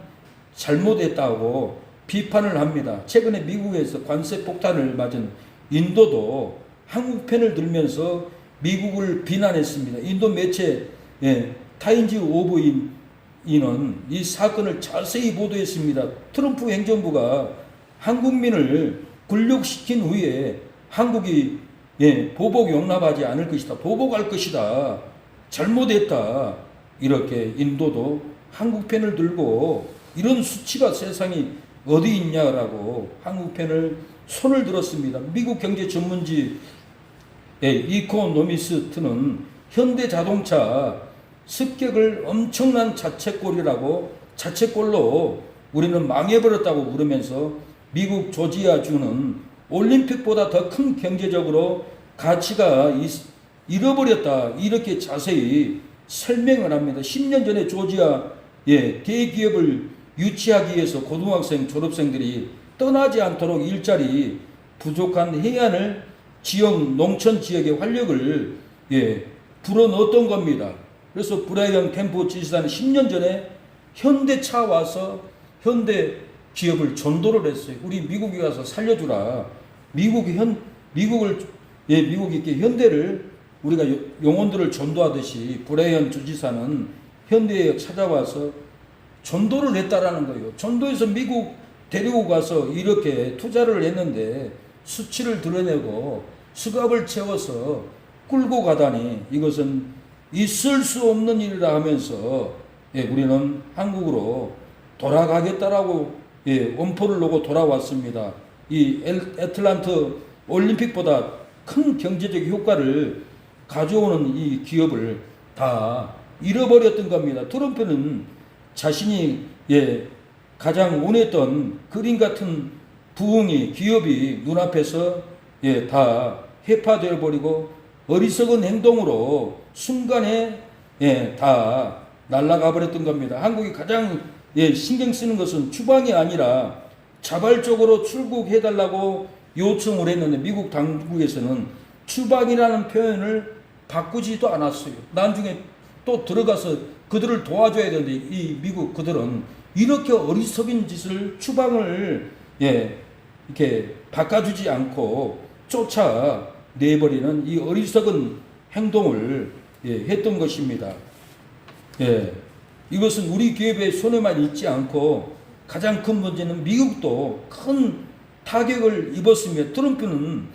잘못했다고 비판을 합니다. 최근에 미국에서 관세 폭탄을 맞은 인도도 한국 편을 들면서 미국을 비난했습니다. 인도 매체 타임즈 오브 인은 이 사건을 자세히 보도했습니다. 트럼프 행정부가 한국민을 굴욕시킨 후에 한국이 보복 용납하지 않을 것이다. 보복할 것이다. 잘못했다. 이렇게 인도도 한국 편을 들고 이런 수치가 세상에 어디 있냐라고 한국 편을 손을 들었습니다. 미국 경제 전문지 이코노미스트는 현대자동차 습격을 엄청난 자책골로 우리는 망해버렸다고 그러면서 미국 조지아주는 올림픽보다 더 큰 경제적으로 가치가 잃어버렸다. 이렇게 자세히 설명을 합니다. 10년 전에 조지아 대기업을 유치하기 위해서 고등학생 졸업생들이 떠나지 않도록 일자리 부족한 해안을 지역 농촌 지역의 활력을 불어넣었던 겁니다. 그래서 브라이언 캠프 지사는 10년 전에 현대차 와서 현대 기업을 전도를 했어요. 우리 미국에 가서 살려주라. 미국이 이렇게 현대를 우리가 영혼들을 전도하듯이 브라이언 주지사는 현대에 찾아와서 전도를 했다라는 거예요. 전도해서 미국 데리고 가서 이렇게 투자를 했는데 수치를 드러내고 수갑을 채워서 끌고 가다니 이것은 있을 수 없는 일이라 하면서 우리는 한국으로 돌아가겠다라고 엄포를 놓고 돌아왔습니다. 이 애틀란타 올림픽보다 큰 경제적 효과를 가져오는 이 기업을 다 잃어버렸던 겁니다. 트럼프는 자신이 가장 원했던 그림 같은 부흥이 기업이 눈앞에서 다 해파되어 버리고 어리석은 행동으로 순간에 다 날아가 버렸던 겁니다. 한국이 가장 신경 쓰는 것은 추방이 아니라 자발적으로 출국해달라고 요청을 했는데 미국 당국에서는 추방이라는 표현을 바꾸지도 않았어요. 나중에 또 들어가서 그들을 도와줘야 되는데 이 미국 그들은 이렇게 어리석은 짓을 추방을 이렇게 바꿔주지 않고 쫓아내버리는 이 어리석은 행동을 했던 것입니다. 이것은 우리 기업의 손에만 있지 않고 가장 큰 문제는 미국도 큰 타격을 입었으며 트럼프는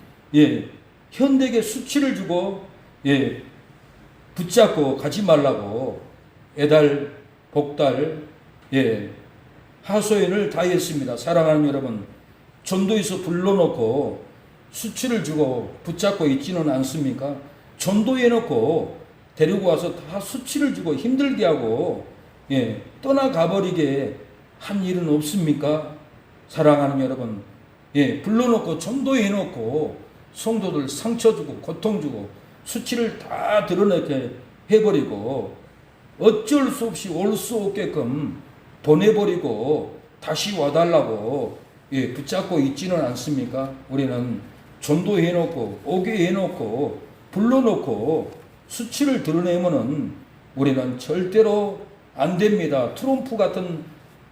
현대에게 수치를 주고 붙잡고 가지 말라고 애달 복달 하소연을 다했습니다. 사랑하는 여러분, 전도에서 불러놓고 수치를 주고 붙잡고 있지는 않습니까? 전도해놓고 데리고 와서 다 수치를 주고 힘들게 하고 떠나가버리게 한 일은 없습니까? 사랑하는 여러분, 불러놓고 전도해놓고 성도들 상처 주고 고통 주고 수치를 다 드러내게 해버리고 어쩔 수 없이 올 수 없게끔 보내버리고 다시 와달라고 붙잡고 있지는 않습니까? 우리는 전도해놓고 오게 해놓고 불러놓고 수치를 드러내면은 우리는 절대로 안 됩니다. 트럼프 같은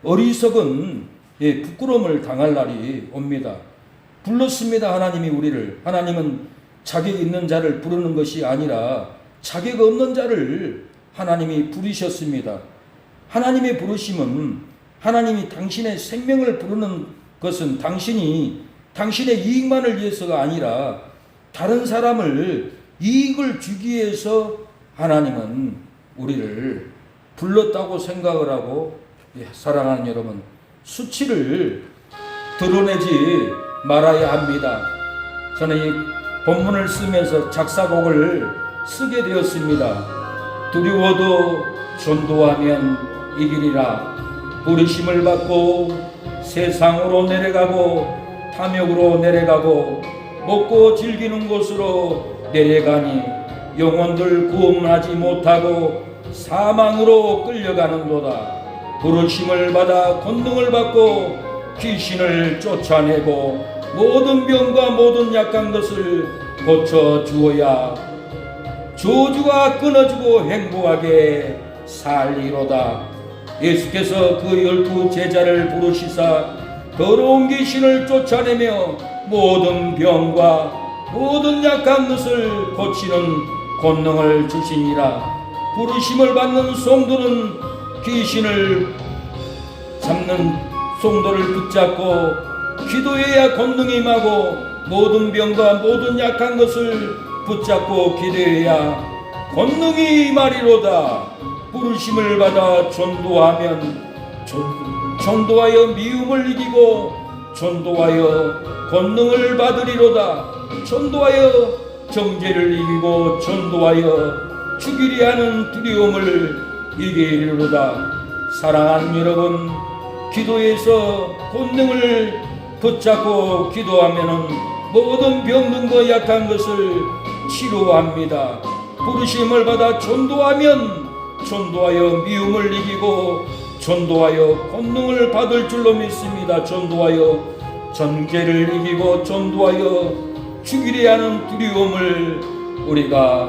어리석은 부끄러움을 당할 날이 옵니다. 불렀습니다. 하나님이 우리를. 하나님은 자격 있는 자를 부르는 것이 아니라 자격 없는 자를 하나님이 부르셨습니다. 하나님의 부르심은 하나님이 당신의 생명을 부르는 것은 당신의 이익만을 위해서가 아니라 다른 사람을 이익을 주기 위해서 하나님은 우리를 불렀다고 생각을 하고 사랑하는 여러분, 수치를 드러내지 말아야 합니다. 저는 이 본문을 쓰면서 작사곡을 쓰게 되었습니다. 두려워도 전도하면 이기리라. 부르심을 받고 세상으로 내려가고 탐욕으로 내려가고 먹고 즐기는 곳으로 내려가니 영혼들 구원하지 못하고 사망으로 끌려가는도다. 부르심을 받아 권능을 받고 귀신을 쫓아내고 모든 병과 모든 약한 것을 고쳐 주어야 저주가 끊어지고 행복하게 살리로다. 예수께서 그 12 제자를 부르시사 더러운 귀신을 쫓아내며 모든 병과 모든 약한 것을 고치는 권능을 주시니라. 부르심을 받는 성도는 귀신을 잡는 성도를 붙잡고 기도해야 권능이 임하고 모든 병과 모든 약한 것을 붙잡고 기도해야 권능이 임하리로다. 부르심을 받아 전도하면 전도하여 미움을 이기고 전도하여 권능을 받으리로다. 전도하여 정죄를 이기고 전도하여 죽이려 하는 두려움을 이기리로다. 사랑하는 여러분, 기도에서 권능을 붙잡고 기도하면은 모든 병든과 약한 것을 치료합니다. 부르심을 받아 전도하면 전도하여 미움을 이기고 전도하여 권능을 받을 줄로 믿습니다. 전도하여 정죄를 이기고 전도하여 죽이려 하는 두려움을 우리가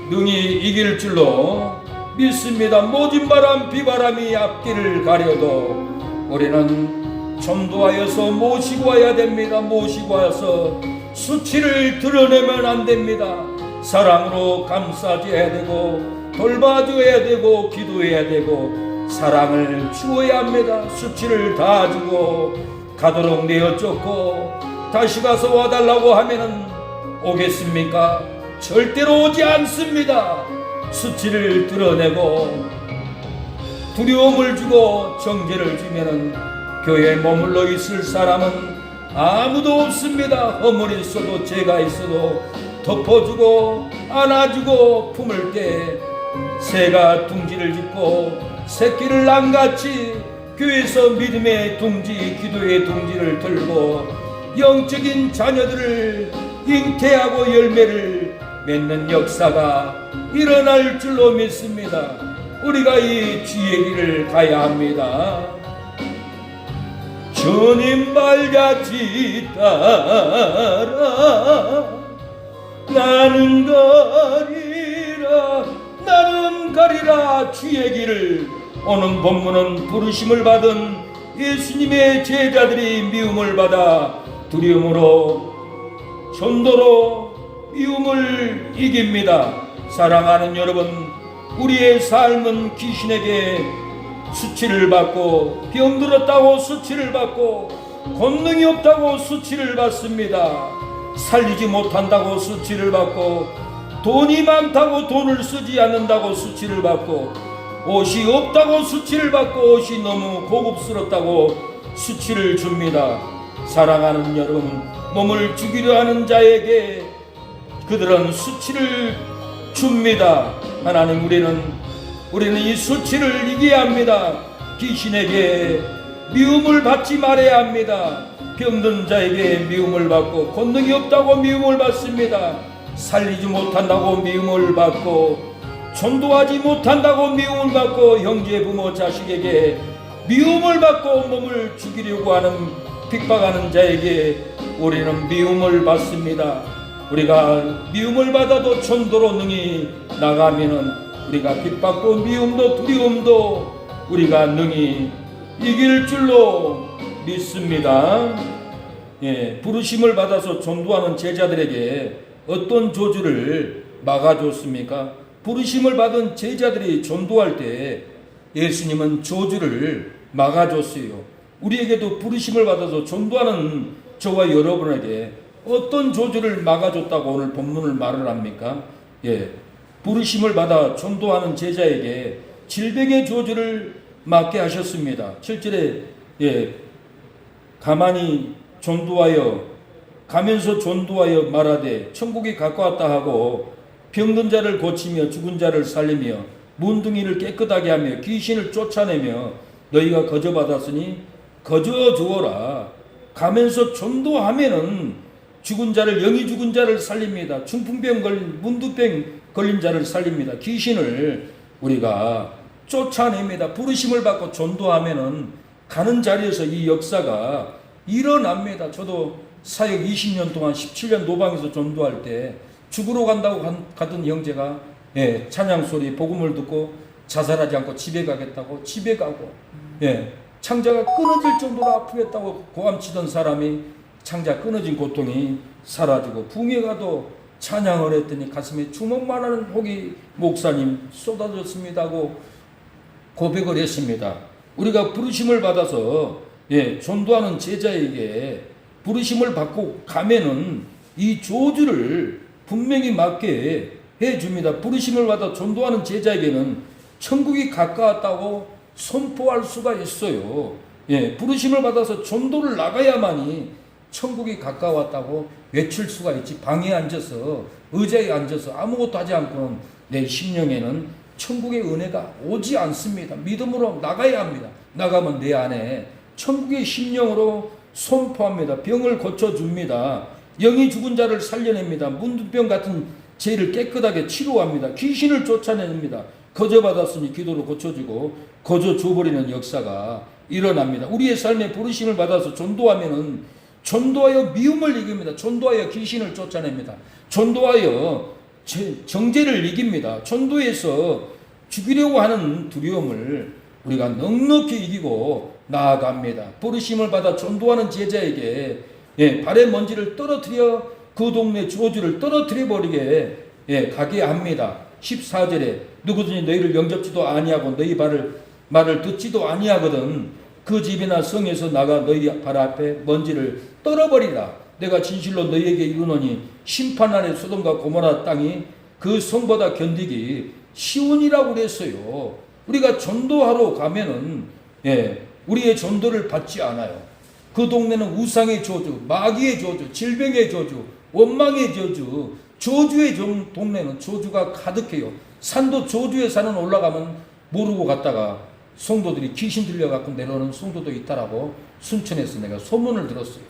능히 이길 줄로 믿습니다. 모진 바람 비바람이 앞길을 가려도 우리는 전도하여서 모시고 와야 됩니다. 모시고 와서 수치를 드러내면 안 됩니다. 사랑으로 감싸줘야 되고 돌봐줘야 되고 기도해야 되고 사랑을 주어야 합니다. 수치를 다 주고 가도록 내어 쫓고 다시 가서 와달라고 하면은 오겠습니까? 절대로 오지 않습니다. 수치를 드러내고 두려움을 주고 정죄를 주면은 교회에 머물러 있을 사람은 아무도 없습니다. 허물이 있어도 죄가 있어도 덮어주고 안아주고 품을 때 새가 둥지를 짓고 새끼를 낭같이 교회에서 믿음의 둥지 기도의 둥지를 들고 영적인 자녀들을 잉태하고 열매를 맺는 역사가 일어날 줄로 믿습니다. 우리가 이 주의 길을 가야 합니다. 주님 발자취 따라 나는 가리라 주의 길을. 오늘 본문은 부르심을 받은 예수님의 제자들이 미움을 받아 두려움으로 전도로 미움을 이깁니다. 사랑하는 여러분, 우리의 삶은 귀신에게 수치를 받고 병들었다고 수치를 받고 권능이 없다고 수치를 받습니다. 살리지 못한다고 수치를 받고 돈이 많다고 돈을 쓰지 않는다고 수치를 받고 옷이 없다고 수치를 받고 옷이 너무 고급스럽다고 수치를 줍니다. 사랑하는 여러분, 몸을 죽이려 하는 자에게 그들은 수치를 줍니다. 하나님, 우리는 이 수치를 이겨야 합니다. 귀신에게 미움을 받지 말아야 합니다. 병든 자에게 미움을 받고 권능이 없다고 미움을 받습니다. 살리지 못한다고 미움을 받고 전도하지 못한다고 미움을 받고 형제 부모 자식에게 미움을 받고 몸을 죽이려고 하는 핍박하는 자에게 우리는 미움을 받습니다. 우리가 미움을 받아도 전도로 능히 나가면은 우리가 핍박도 미움도 두려움도 우리가 능히 이길 줄로 믿습니다. 부르심을 받아서 전도하는 제자들에게 어떤 저주를 막아줬습니까? 부르심을 받은 제자들이 전도할 때 예수님은 저주를 막아줬어요. 우리에게도 부르심을 받아서 전도하는 저와 여러분에게 어떤 저주를 막아줬다고 오늘 본문을 말을 합니까? 부르심을 받아 전도하는 제자에게 질병의 저주를 막게 하셨습니다. 7절에 가만히 가면서 전도하여 말하되 천국이 가까웠다 하고 병든 자를 고치며 죽은 자를 살리며 문둥이를 깨끗하게 하며 귀신을 쫓아내며 너희가 거저 받았으니 거저 주어라. 가면서 전도하면은 영이 죽은 자를 살립니다. 중풍병 걸린 문두병 걸린 자를 살립니다. 귀신을 우리가 쫓아냅니다. 부르심을 받고 전도하면은 가는 자리에서 이 역사가 일어납니다. 저도 사역 20년 동안 17년 노방에서 전도할 때 죽으러 간다고 가던 형제가 찬양 소리 복음을 듣고 자살하지 않고 집에 가겠다고 집에 가고 창자가 끊어질 정도로 아프겠다고 고함치던 사람이 창자 끊어진 고통이 사라지고 붕에 가도 찬양을 했더니 가슴에 주먹만한 혹이 목사님 쏟아졌습니다 하고 고백을 했습니다. 우리가 부르심을 받아서 전도하는 제자에게 부르심을 받고 가면은 이 저주를 분명히 막게 해줍니다. 부르심을 받아 전도하는 제자에게는 천국이 가까웠다고 선포할 수가 있어요. 부르심을 받아서 전도를 나가야만이 천국이 가까웠다고 외칠 수가 있지. 방에 앉아서 의자에 앉아서 아무것도 하지 않고는 내 심령에는 천국의 은혜가 오지 않습니다. 믿음으로 나가야 합니다. 나가면 내 안에 천국의 심령으로 선포합니다. 병을 고쳐줍니다. 영이 죽은 자를 살려냅니다. 문두병 같은 죄를 깨끗하게 치료합니다. 귀신을 쫓아냅니다. 거저 받았으니 기도로 고쳐주고 거저 줘버리는 역사가 일어납니다. 우리의 삶에 부르심을 받아서 전도하면은 전도하여 미움을 이깁니다. 전도하여 귀신을 쫓아냅니다. 전도하여 정죄를 이깁니다. 전도에서 죽이려고 하는 두려움을 우리가 넉넉히 이기고 나아갑니다. 부르심을 받아 전도하는 제자에게 발의 먼지를 떨어뜨려 그 동네 조주를 떨어뜨려 버리게 가게 합니다. 14절에 누구든지 너희를 영접지도 아니하고 너희 말을 듣지도 아니하거든 그 집이나 성에서 나가 너희 발 앞에 먼지를 떨어버리라. 내가 진실로 너희에게 이르노니 심판날에 소돔과 고모라 땅이 그 성보다 견디기 쉬우니라고 그랬어요. 우리가 전도하러 가면은 우리의 전도를 받지 않아요. 그 동네는 우상의 저주, 마귀의 저주, 질병의 저주, 원망의 저주, 저주의 동네는 저주가 가득해요. 산도 저주의 산은 올라가면 모르고 갔다가 성도들이 귀신 들려갖고 내려오는 성도도 있다라고 순천에서 내가 소문을 들었어요.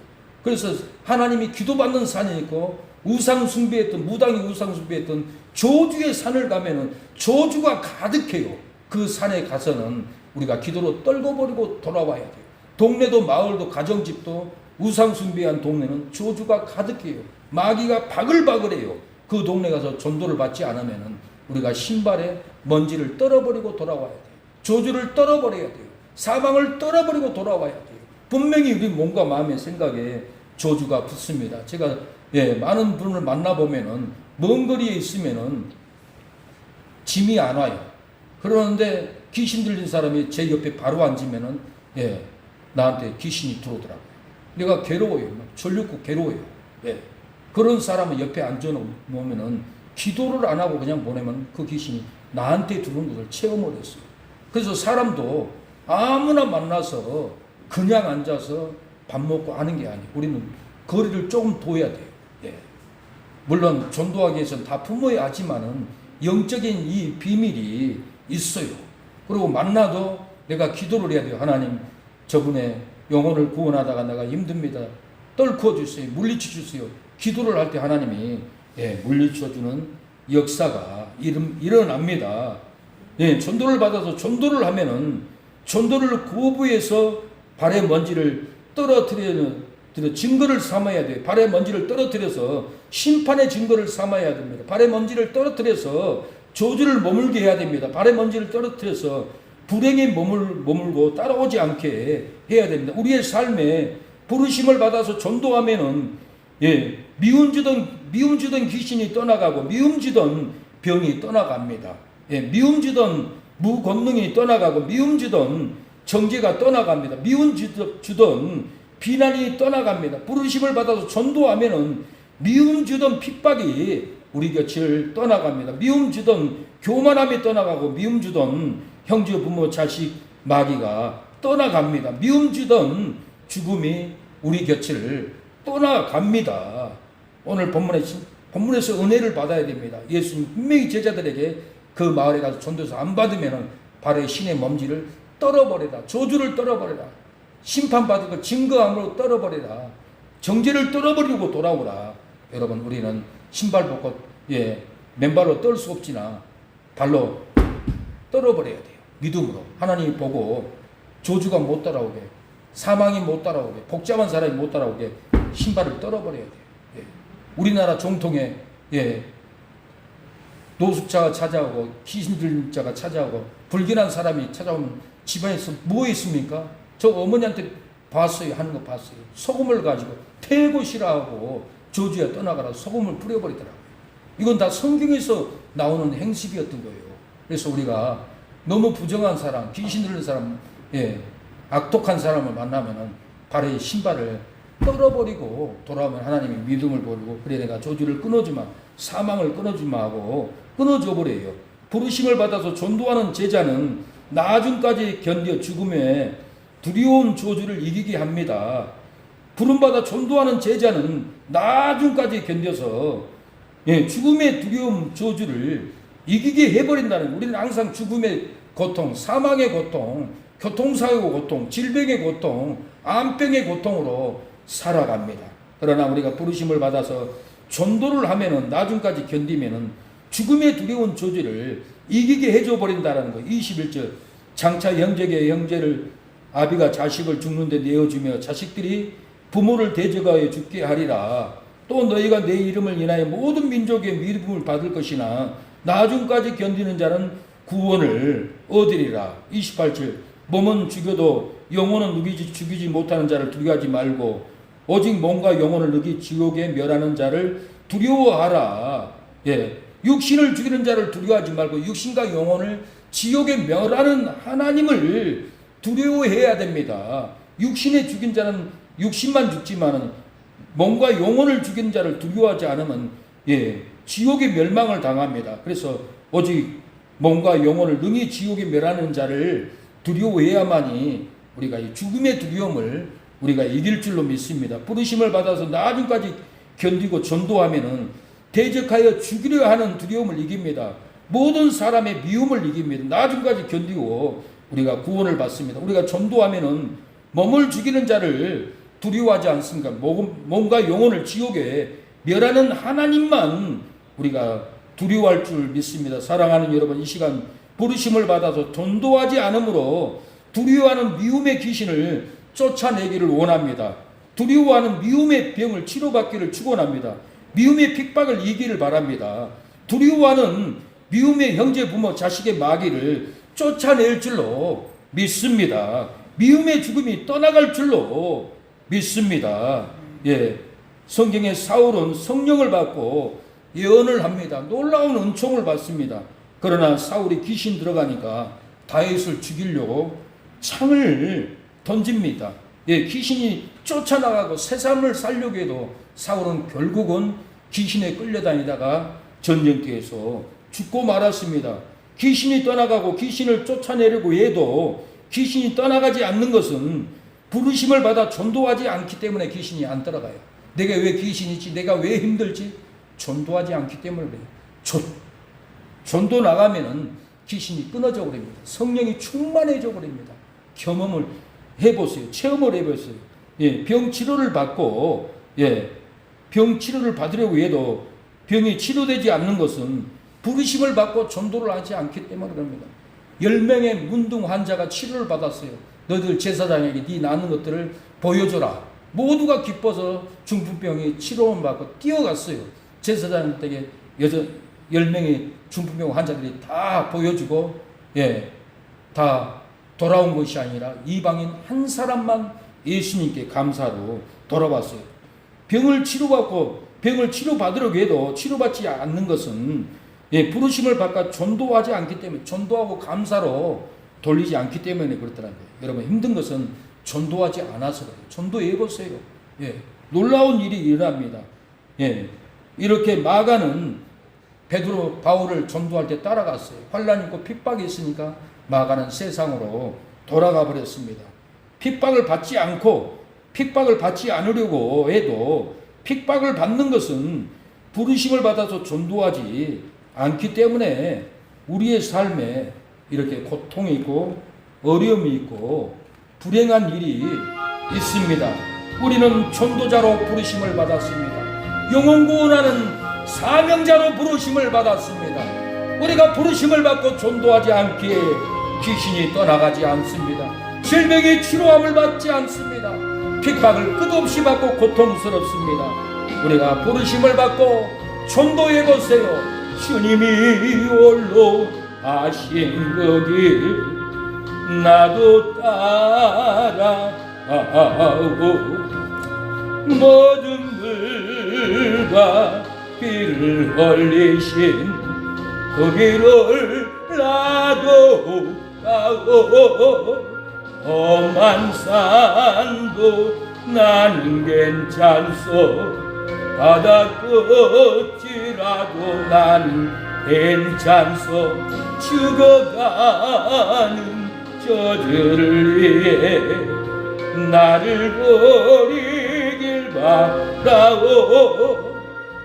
그래서 하나님이 기도받는 산이 있고 우상 숭배했던 무당이 우상 숭배했던 저주의 산을 가면은 저주가 가득해요. 그 산에 가서는 우리가 기도로 떨궈버리고 돌아와야 돼요. 동네도 마을도 가정집도 우상 숭배한 동네는 저주가 가득해요. 마귀가 바글바글해요. 그 동네 가서 전도를 받지 않으면은 우리가 신발에 먼지를 떨어버리고 돌아와야 돼요. 저주를 떨어버려야 돼요. 사망을 떨어버리고 돌아와야 돼요. 분명히 우리 몸과 마음의 생각에 저주가 붙습니다. 제가 많은 분을 만나보면은 먼 거리에 있으면은 짐이 안 와요. 그러는데 귀신 들린 사람이 제 옆에 바로 앉으면은 나한테 귀신이 들어오더라고요. 내가 괴로워요. 졸렵고 괴로워요. 그런 사람은 옆에 앉아놓으면은 기도를 안 하고 그냥 보내면 그 귀신이 나한테 들어온 것을 체험을 했어요. 그래서 사람도 아무나 만나서 그냥 앉아서 밥 먹고 하는 게 아니에요. 우리는 거리를 조금 둬야 돼요. 물론 전도하기 위해서는 다 품어야 하지만은 영적인 이 비밀이 있어요. 그리고 만나도 내가 기도를 해야 돼요. 하나님, 저분의 영혼을 구원하다가 내가 힘듭니다. 떨궈 주세요. 물리쳐 주세요. 기도를 할 때 하나님이 물리쳐 주는 역사가 일어납니다. 전도를 받아서 전도를 하면은 전도를 거부해서 발의 먼지를 떨어뜨려 증거를 삼아야 돼요. 발의 먼지를 떨어뜨려서 심판의 증거를 삼아야 됩니다. 발의 먼지를 떨어뜨려서 저주를 머물게 해야 됩니다. 발의 먼지를 떨어뜨려서 불행에 머물고 따라오지 않게 해야 됩니다. 우리의 삶에 부르심을 받아서 전도하면은 미움주던 귀신이 떠나가고 미움주던 병이 떠나갑니다. 미움주던 무권능이 떠나가고 미움주던 정죄가 떠나갑니다. 미움주던 비난이 떠나갑니다. 부르심을 받아서 전도하면은 미움주던 핍박이 우리 곁을 떠나갑니다. 미움주던 교만함이 떠나가고 미움주던 형제 부모 자식 마귀가 떠나갑니다. 미움주던 죽음이 우리 곁을 떠나갑니다. 오늘 본문에서 은혜를 받아야 됩니다. 예수님 분명히 제자들에게 그 마을에 가서 전도해서 안 받으면 발에 신의 먼지를 떨어버리라. 저주를 떨어버리라. 심판받을 것 증거함으로 떨어버리라. 정죄를 떨어버리고 돌아오라. 여러분, 우리는 신발 벗고 맨발로 떨 수 없지나 발로 떨어버려야 돼요. 믿음으로. 하나님이 보고 저주가 못 따라오게, 사망이 못 따라오게, 복잡한 사람이 못 따라오게 신발을 떨어버려야 돼요. 우리나라 정통에 노숙자가 찾아오고 귀신 들린 자가 찾아오고 불길한 사람이 찾아오면 집안에서 뭐 있습니까? 저 어머니한테 봤어요. 하는 거 봤어요. 소금을 가지고 패고 싫어하고 저주에 떠나가라 소금을 뿌려버리더라고요. 이건 다 성경에서 나오는 행식이었던 거예요. 그래서 우리가 너무 부정한 사람, 귀신 들린 사람, 악독한 사람을 만나면은 발에 신발을 떨어버리고 돌아오면 하나님이 믿음을 보이고, 그래 내가 저주를 끊어주마, 사망을 끊어주마 하고 끊어줘 버려요. 부르심을 받아서 전도하는 제자는 나중까지 견뎌 죽음에 두려운 저주를 이기게 합니다. 부름받아 전도하는 제자는 나중까지 견뎌서 죽음의 두려움 저주를 이기게 해버린다는 거예요. 우리는 항상 죽음의 고통, 사망의 고통, 교통사고 고통, 질병의 고통, 암병의 고통으로 살아갑니다. 그러나 우리가 부르심을 받아서 전도를 하면은 나중까지 견디면은 죽음의 두려운 저주를 이기게 해줘 버린다는 거. 21절 장차 형제를 아비가 자식을 죽는데 내어주며 자식들이 부모를 대적하여 죽게 하리라. 또 너희가 내 이름을 인하여 모든 민족의 미움을 받을 것이나 나중까지 견디는 자는 구원을 얻으리라. 28절 몸은 죽여도 영혼은 죽이지 못하는 자를 두려워하지 말고 오직 몸과 영혼을 누기 지옥에 멸하는 자를 두려워하라. 예, 육신을 죽이는 자를 두려워하지 말고 육신과 영혼을 지옥에 멸하는 하나님을 두려워해야 됩니다. 육신에 죽인 자는 육신만 죽지만은 몸과 영혼을 죽인 자를 두려워하지 않으면 지옥의 멸망을 당합니다. 그래서 오직 몸과 영혼을 능히 지옥에 멸하는 자를 두려워해야만이 우리가 이 죽음의 두려움을 우리가 이길 줄로 믿습니다. 부르심을 받아서 나중까지 견디고 전도하면은 대적하여 죽이려 하는 두려움을 이깁니다. 모든 사람의 미움을 이깁니다. 나중까지 견디고 우리가 구원을 받습니다. 우리가 전도하면은 몸을 죽이는 자를 두려워하지 않습니까? 몸과 영혼을 지옥에 멸하는 하나님만 우리가 두려워할 줄 믿습니다. 사랑하는 여러분, 이 시간 부르심을 받아서 전도하지 않으므로 두려워하는 미움의 귀신을 쫓아내기를 원합니다. 두려워하는 미움의 병을 치료받기를 축원합니다. 미움의 핍박을 이기를 바랍니다. 두려워하는 미움의 형제, 부모, 자식의 마귀를 쫓아낼 줄로 믿습니다. 미움의 죽음이 떠나갈 줄로 믿습니다. 예, 성경의 사울은 성령을 받고 예언을 합니다. 놀라운 은총을 받습니다. 그러나 사울이 귀신 들어가니까 다윗을 죽이려고 창을 던집니다. 예, 귀신이 쫓아나가고 세상을 살려고 해도 사울은 결국은 귀신에 끌려다니다가 전쟁터에서 죽고 말았습니다. 귀신이 떠나가고 귀신을 쫓아내려고 해도 귀신이 떠나가지 않는 것은 부르심을 받아 전도하지 않기 때문에 귀신이 안 따라가요. 내가 왜 귀신이지? 내가 왜 힘들지? 전도하지 않기 때문에 그래요. 전도 나가면은 귀신이 끊어져 버립니다. 성령이 충만해져 버립니다. 경험을 해보세요. 체험을 해보세요. 예, 병 치료를 받고, 병 치료를 받으려고 해도 병이 치료되지 않는 것은 부르심을 받고 전도를 하지 않기 때문에 그럽니다. 10명의 문둥 환자가 치료를 받았어요. 너희들 제사장에게 네 나는 것들을 보여줘라. 모두가 기뻐서 중풍병이 치료를 받고 뛰어갔어요. 제사장에게 10명의 중풍병 환자들이 다 보여주고, 다 돌아온 것이 아니라 이방인 한 사람만 예수님께 감사로 돌아왔어요. 병을 치료받으려고 해도 치료받지 않는 것은 부르심을 받고 전도하지 않기 때문에, 전도하고 감사로 돌리지 않기 때문에 그렇더라고요. 여러분, 힘든 것은 전도하지 않아서 그래요. 전도해보세요. 놀라운 일이 일어납니다. 이렇게 마가는 베드로, 바울을 전도할 때 따라갔어요. 환난 있고 핍박이 있으니까 마가는 세상으로 돌아가 버렸습니다. 핍박을 받지 않으려고 해도 핍박을 받는 것은 부르심을 받아서 전도하지 않기 때문에 우리의 삶에 이렇게 고통이 있고 어려움이 있고 불행한 일이 있습니다. 우리는 전도자로 부르심을 받았습니다. 영혼 구원하는 사명자로 부르심을 받았습니다. 우리가 부르심을 받고 전도하지 않기에 귀신이 떠나가지 않습니다. 질병의 치료함을 받지 않습니다. 핍박을 끝없이 받고 고통스럽습니다. 우리가 부르심을 받고 전도해보세요. 주님이 홀로 하신 거길 나도 따라하고 모든 물과 피를 흘리신 그 길을 나도 가고 험한 산도 나는 괜찮소 바다 끝이라도 나는 괜찮소 죽어가는 저들을 위해 나를 버리길 바라오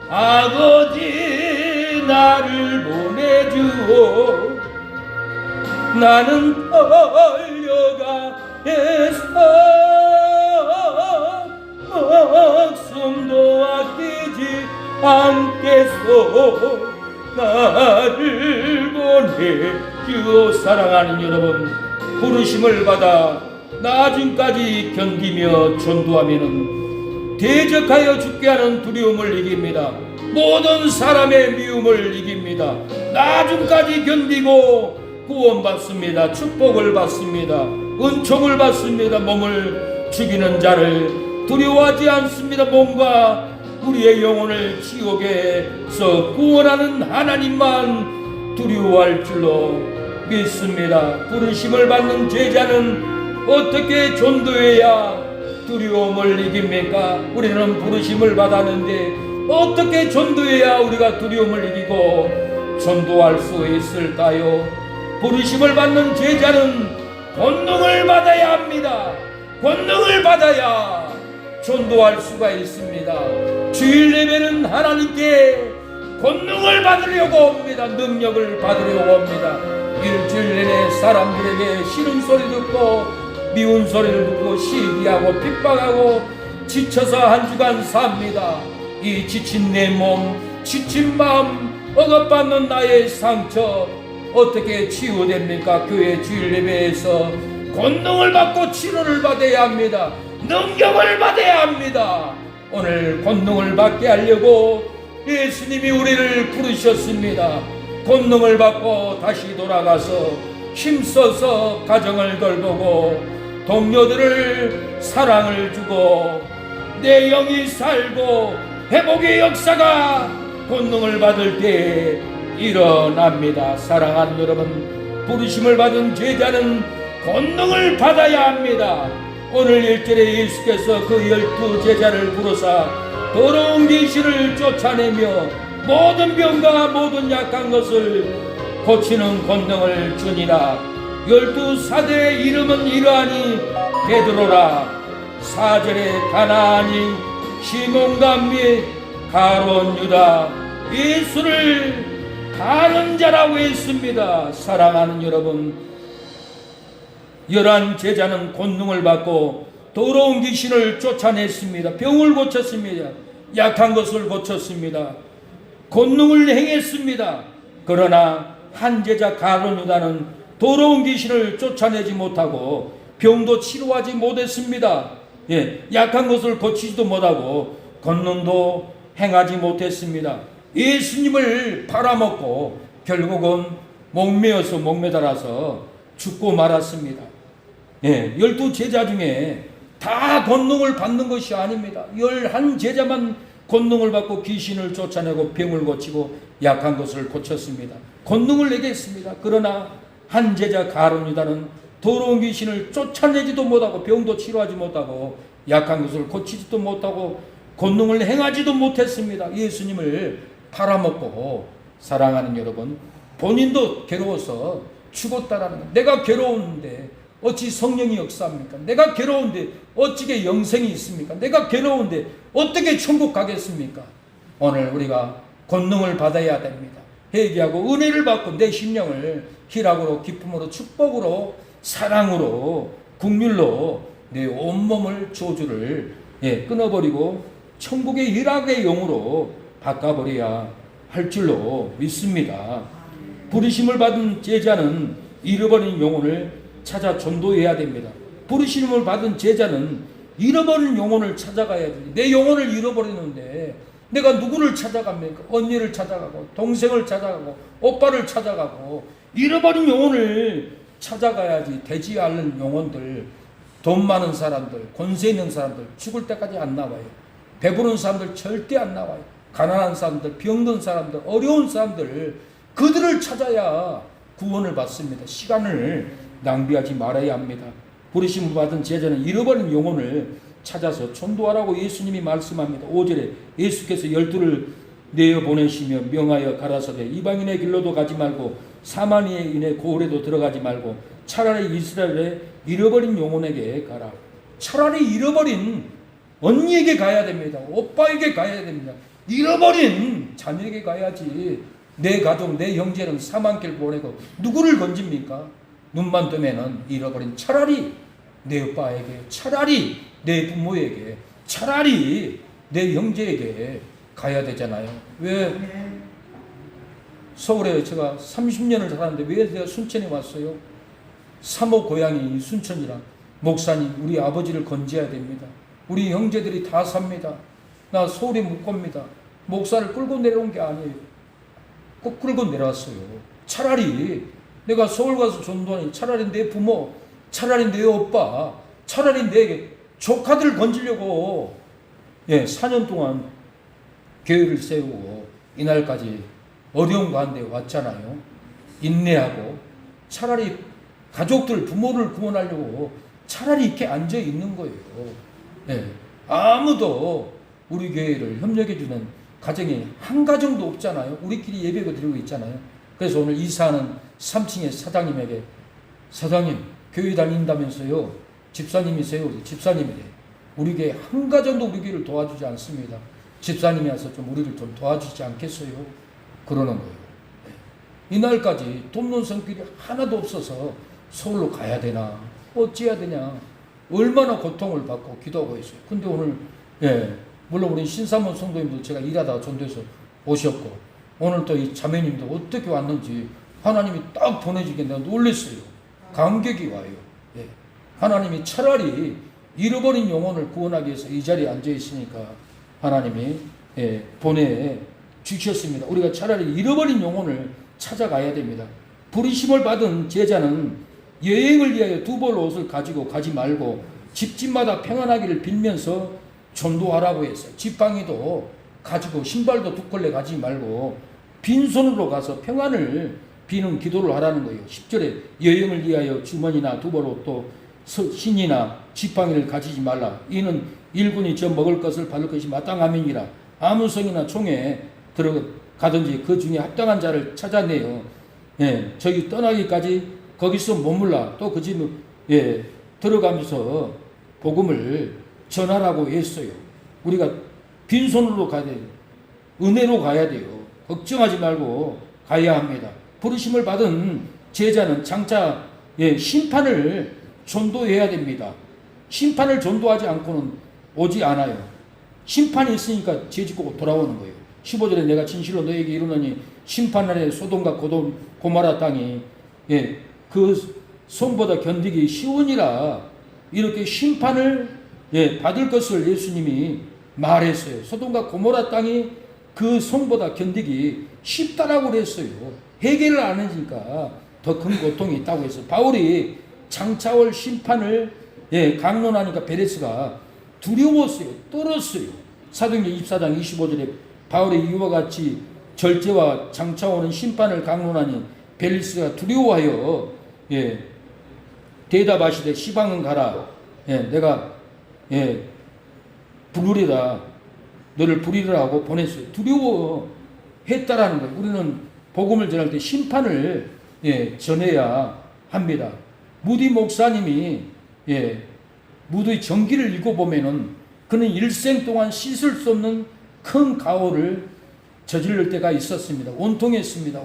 아버지 나를 보내주오 나는 달려가겠어 목숨도 아끼지 않겠소 나를 보내주오. 사랑하는 여러분, 부르심을 받아 나중까지 견디며 전도하면은 대적하여 죽게 하는 두려움을 이깁니다. 모든 사람의 미움을 이깁니다. 나중까지 견디고 구원받습니다. 축복을 받습니다. 은총을 받습니다. 몸을 죽이는 자를 두려워하지 않습니다. 몸과 우리의 영혼을 지옥에서 구원하는 하나님만 두려워할 줄로 믿습니다. 부르심을 받는 제자는 어떻게 전도해야 두려움을 이깁니까? 우리는 부르심을 받았는데 어떻게 전도해야 우리가 두려움을 이기고 전도할 수 있을까요? 부르심을 받는 제자는 권능을 받아야 합니다. 권능을 받아야 전도할 수가 있습니다. 주일 예배는 하나님께 권능을 받으려고 옵니다. 능력을 받으려고 옵니다. 일주일 내내 사람들에게 싫은 소리 듣고 미운 소리를 듣고 시기하고 핍박하고 지쳐서 한 주간 삽니다. 이 지친 내 몸, 지친 마음, 억압받는 나의 상처 어떻게 치유됩니까? 교회 주일 예배에서 권능을 받고 치료를 받아야 합니다. 능력을 받아야 합니다. 오늘 권능을 받게 하려고 예수님이 우리를 부르셨습니다. 권능을 받고 다시 돌아가서 힘써서 가정을 돌보고 동료들을 사랑을 주고 내 영이 살고 회복의 역사가 권능을 받을 때 일어납니다. 사랑하는 여러분, 부르심을 받은 제자는 권능을 받아야 합니다. 오늘 1절에 예수께서 그 12 제자를 부르사 더러운 귀신을 쫓아내며 모든 병과 모든 약한 것을 고치는 권능을 주니라. 12 사도의 이름은 이러하니 베드로라. 4절에 가나안이 시몬과 및 가룟 유다 예수를 가는 자라고 했습니다. 사랑하는 여러분, 11 제자는 권능을 받고 더러운 귀신을 쫓아냈습니다. 병을 고쳤습니다. 약한 것을 고쳤습니다. 권능을 행했습니다. 그러나 한 제자 가룟 유다는 더러운 귀신을 쫓아내지 못하고 병도 치료하지 못했습니다. 약한 것을 고치지도 못하고 권능도 행하지 못했습니다. 예수님을 팔아먹고 결국은 목매어서 목매달아서 죽고 말았습니다. 12 제자 중에 다 권능을 받는 것이 아닙니다. 11 제자만 권능을 받고 귀신을 쫓아내고 병을 고치고 약한 것을 고쳤습니다. 권능을 내게 했습니다. 그러나 한 제자 가룟 유다는 더러운 귀신을 쫓아내지도 못하고 병도 치료하지 못하고 약한 것을 고치지도 못하고 권능을 행하지도 못했습니다. 예수님을 팔아먹고. 사랑하는 여러분, 본인도 괴로워서 죽었다라는 것. 내가 괴로운데 어찌 성령이 역사합니까? 내가 괴로운데 어찌게 영생이 있습니까? 내가 괴로운데 어떻게 천국 가겠습니까? 오늘 우리가 권능을 받아야 됩니다. 회개하고 은혜를 받고 내 심령을 희락으로 기쁨으로 축복으로 사랑으로 국률로 내 온몸을 저주를 끊어버리고 천국의 희락의 영으로 바꿔버려야 할 줄로 믿습니다. 부르심을 받은 제자는 잃어버린 영혼을 찾아 전도해야 됩니다. 부르심을 받은 제자는 잃어버린 영혼을 찾아가야 됩니다. 내 영혼을 잃어버리는데 내가 누구를 찾아갑니까? 언니를 찾아가고 동생을 찾아가고 오빠를 찾아가고 잃어버린 영혼을 찾아가야지. 되지 않는 영혼들, 돈 많은 사람들, 권세 있는 사람들 죽을 때까지 안 나와요. 배부른 사람들 절대 안 나와요. 가난한 사람들, 병든 사람들, 어려운 사람들, 그들을 찾아야 구원을 받습니다. 시간을 낭비하지 말아야 합니다. 부르심을 받은 제자는 잃어버린 영혼을 찾아서 전도하라고 예수님이 말씀합니다. 5절에 예수께서 12를 내어보내시며 명하여 가라사대 이방인의 길로도 가지 말고 사마리아인의 고을에도 들어가지 말고 차라리 이스라엘의 잃어버린 영혼에게 가라. 차라리 잃어버린 언니에게 가야 됩니다. 오빠에게 가야 됩니다. 잃어버린 자녀에게 가야지. 내 가족, 내 형제는 사망길 보내고 누구를 건집니까? 눈만 뜨면은 잃어버린 차라리 내 오빠에게, 차라리 내 부모에게, 차라리 내 형제에게 가야 되잖아요. 왜 서울에 제가 30년을 살았는데 왜 제가 순천에 왔어요? 3호 고향이 순천이라 목사님 우리 아버지를 건져야 됩니다. 우리 형제들이 다 삽니다. 나 서울에 못 겁니다. 목사를 끌고 내려온 게 아니에요. 꼭 끌고 내려왔어요. 차라리 내가 서울 가서 전도하니 차라리 내 부모, 차라리 내 오빠, 차라리 내 조카들 건지려고 4년 동안 교회를 세우고 이날까지 어려운 가운데 왔잖아요. 인내하고 차라리 가족들, 부모를 구원하려고 차라리 이렇게 앉아 있는 거예요. 아무도 우리 교회를 협력해주는 가정이 한 가정도 없잖아요. 우리끼리 예배가 드리고 있잖아요. 그래서 오늘 이사하는 3층의 사장님에게, 사장님 교회 다닌다면서요, 집사님이세요? 집사님이래. 우리 교회 한 가정도 우리 교회를 도와주지 않습니다. 집사님이 와서 좀 우리를 좀 도와주지 않겠어요? 그러는 거예요. 이날까지 돕는 성길이 하나도 없어서 서울로 가야 되나 어찌해야 되냐 얼마나 고통을 받고 기도하고 있어요. 근데 오늘 물론 우리 신사몬 성도님도 제가 일하다가 전도해서 오셨고, 오늘 또 이 자매님도 어떻게 왔는지 하나님이 딱 보내주게 내가 놀랐어요. 감격이 와요. 하나님이 차라리 잃어버린 영혼을 구원하기 위해서 이 자리에 앉아 있으니까 하나님이 보내주셨습니다. 우리가 차라리 잃어버린 영혼을 찾아가야 됩니다. 부르심을 받은 제자는 여행을 위하여 두 벌 옷을 가지고 가지 말고 집집마다 평안하기를 빌면서 전도하라고 했어요. 지팡이도 가지고 신발도 두 켤레 가지 말고 빈손으로 가서 평안을 비는 기도를 하라는 거예요. 10절에 여행을 위하여 주머니나 두 벌 옷도 신이나 지팡이를 가지지 말라. 이는 일군이 저 먹을 것을 받을 것이 마땅함이니라. 아무 성이나 총에 들어가든지 그 중에 합당한 자를 찾아내요. 저기 떠나기까지 거기서 머물라. 또 그 집에 들어가면서 복음을 전하라고 했어요. 우리가 빈손으로 가야 돼요. 은혜로 가야 돼요. 걱정하지 말고 가야 합니다. 부르심을 받은 제자는 장차 심판을 전도해야 됩니다. 심판을 전도하지 않고는 오지 않아요. 심판이 있으니까 죄짓고 돌아오는 거예요. 15절에 내가 진실로 너에게 이르노니 심판날에 소돔과 고모라 땅이 그 손보다 견디기 쉬우니라. 이렇게 심판을 받을 것을 예수님이 말했어요. 소돔과 고모라 땅이 그 손보다 견디기 쉽다라고 그랬어요. 해결을 안 하니까 더 큰 고통이 있다고 해서 바울이 장차올 심판을 강론하니까 베레스가 두려웠어요. 떨었어요. 사도행전 24장 25절에 바울의 이와 같이 절제와 장차오는 심판을 강론하니 벨리스가 두려워하여 대답하시되 시방은 가라. 내가 부르리라. 너를 부리라 하고 보냈어요. 두려워했다라는 거예요. 우리는 복음을 전할 때 심판을 전해야 합니다. 무디 목사님이 무디의 전기를 읽어보면은 그는 일생 동안 씻을 수 없는 큰 가오를 저지를 때가 있었습니다. 원통했습니다.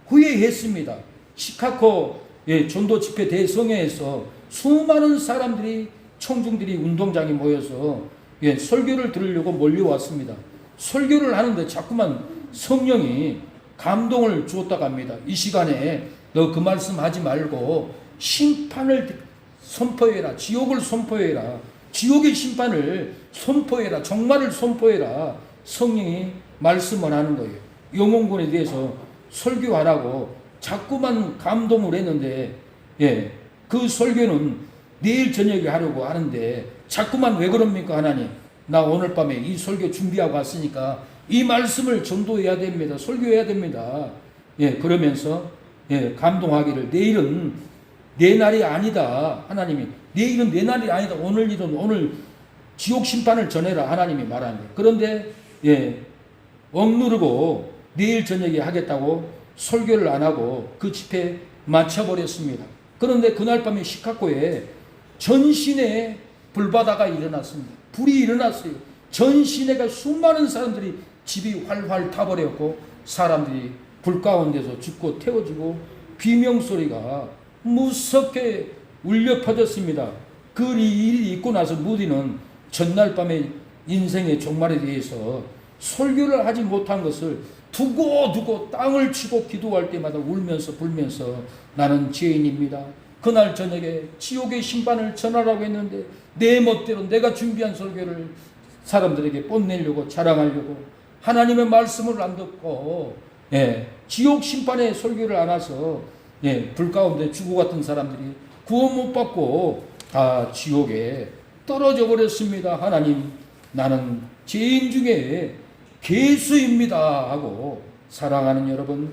후회했습니다. 시카고 전도 집회 대성회에서 수많은 사람들이, 청중들이 운동장에 모여서 설교를 들으려고 몰려왔습니다. 설교를 하는데 자꾸만 성령이 감동을 주었다고 합니다. 이 시간에 너 그 말씀 하지 말고 심판을 선포해라. 지옥을 선포해라. 지옥의 심판을 선포해라. 정말을 선포해라. 성령이 말씀을 하는 거예요. 영혼군에 대해서 설교하라고 자꾸만 감동을 했는데 그 설교는 내일 저녁에 하려고 하는데 자꾸만 왜 그럽니까? 하나님, 나 오늘 밤에 이 설교 준비하고 왔으니까 이 말씀을 전도해야 됩니다. 설교해야 됩니다. 그러면서 감동하기를, 내일은 내 날이 아니다. 하나님이 내일은 내 날이 아니다. 오늘 일은 오늘 지옥 심판을 전해라. 하나님이 말하는 거예요. 그런데 억누르고 내일 저녁에 하겠다고 설교를 안 하고 그 집회에 마쳐버렸습니다. 그런데 그날 밤에 시카고에 전 시내에 불바다가 일어났습니다. 불이 일어났어요. 전 시내가 수많은 사람들이 집이 활활 타버렸고 사람들이 불 가운데서 죽고 태워지고 비명소리가 무섭게 울려 퍼졌습니다. 그 일이 있고 나서 무디는 전날 밤에 인생의 종말에 대해서 설교를 하지 못한 것을 두고 땅을 치고 기도할 때마다 울면서 불면서 나는 죄인입니다. 그날 저녁에 지옥의 심판을 전하라고 했는데 내 멋대로 내가 준비한 설교를 사람들에게 뽐내려고 자랑하려고 하나님의 말씀을 안 듣고 지옥 심판의 설교를 안 해서 불 가운데 죽어갔던 사람들이 구원 못 받고 다 지옥에 떨어져 버렸습니다. 하나님, 나는 죄인 중에 괴수입니다 하고 사랑하는 여러분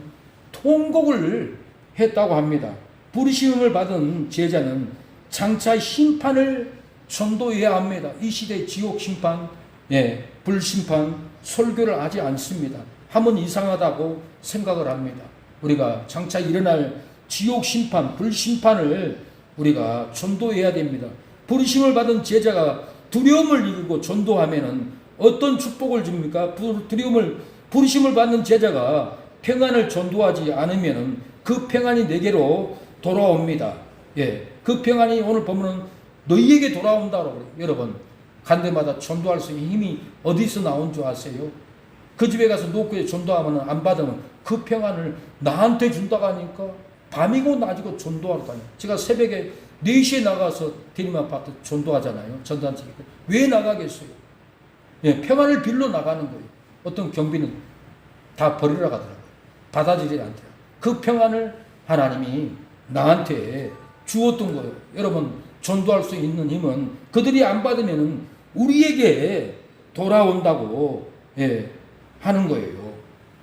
통곡을 했다고 합니다. 부르심을 받은 제자는 장차 심판을 전도해야 합니다. 이 시대 지옥 심판, 불심판 설교를 하지 않습니다. 하면 이상하다고 생각을 합니다. 우리가 장차 일어날 지옥 심판, 불심판을 우리가 전도해야 됩니다. 부르심을 받은 제자가 두려움을 이기고 전도하면은 어떤 축복을 줍니까? 부르심을 받는 제자가 평안을 전도하지 않으면은 그 평안이 내게로 돌아옵니다. 그 평안이 오늘 보면은 너희에게 돌아온다고 그래요. 여러분, 간 데마다 전도할 수 있는 힘이 어디서 나온 줄 아세요? 그 집에 가서 노크에 전도하면 안 받으면 그 평안을 나한테 준다고 하니까 밤이고 낮이고 전도하러 다녀요. 제가 새벽에 4시에 나가서 대림 아파트 전도하잖아요. 전단지기. 왜 나가겠어요? 평안을 빌러 나가는 거예요. 어떤 경비는 다 버리러 가더라고요. 받아들이지 않더라고요. 그 평안을 하나님이 나한테 주었던 거예요. 여러분, 전도할 수 있는 힘은 그들이 안 받으면 우리에게 돌아온다고 하는 거예요.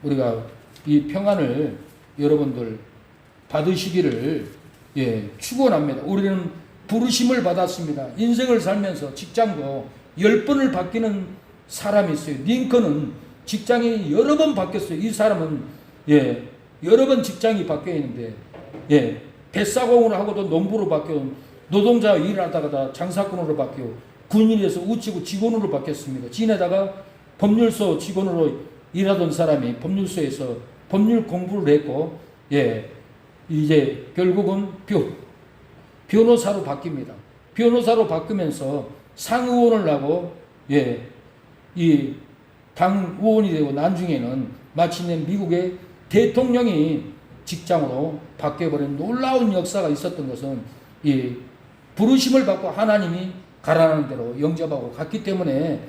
우리가 이 평안을 여러분들 받으시기를 축원합니다. 우리는 부르심을 받았습니다. 인생을 살면서 직장도 10번을 바뀌는 사람이 있어요. 링컨은 직장이 여러 번 바뀌었어요. 이 사람은 여러 번 직장이 바뀌어 있는데 뱃사공을 하고도 농부로 바뀌어 노동자 일을 하다가 장사꾼으로 바뀌어 군인에서 우치고 직원으로 바뀌었습니다. 지내다가 법률소 직원으로 일하던 사람이 법률소에서 법률 공부를 했고 이제 결국은 변호사로 바뀝니다. 변호사로 바뀌면서 상의원을 하고 이 당 의원이 되고 나중에는 마침내 미국의 대통령이 직장으로 바뀌어버린 놀라운 역사가 있었던 것은 이 부르심을 받고 하나님이 가라는 대로 영접하고 갔기 때문에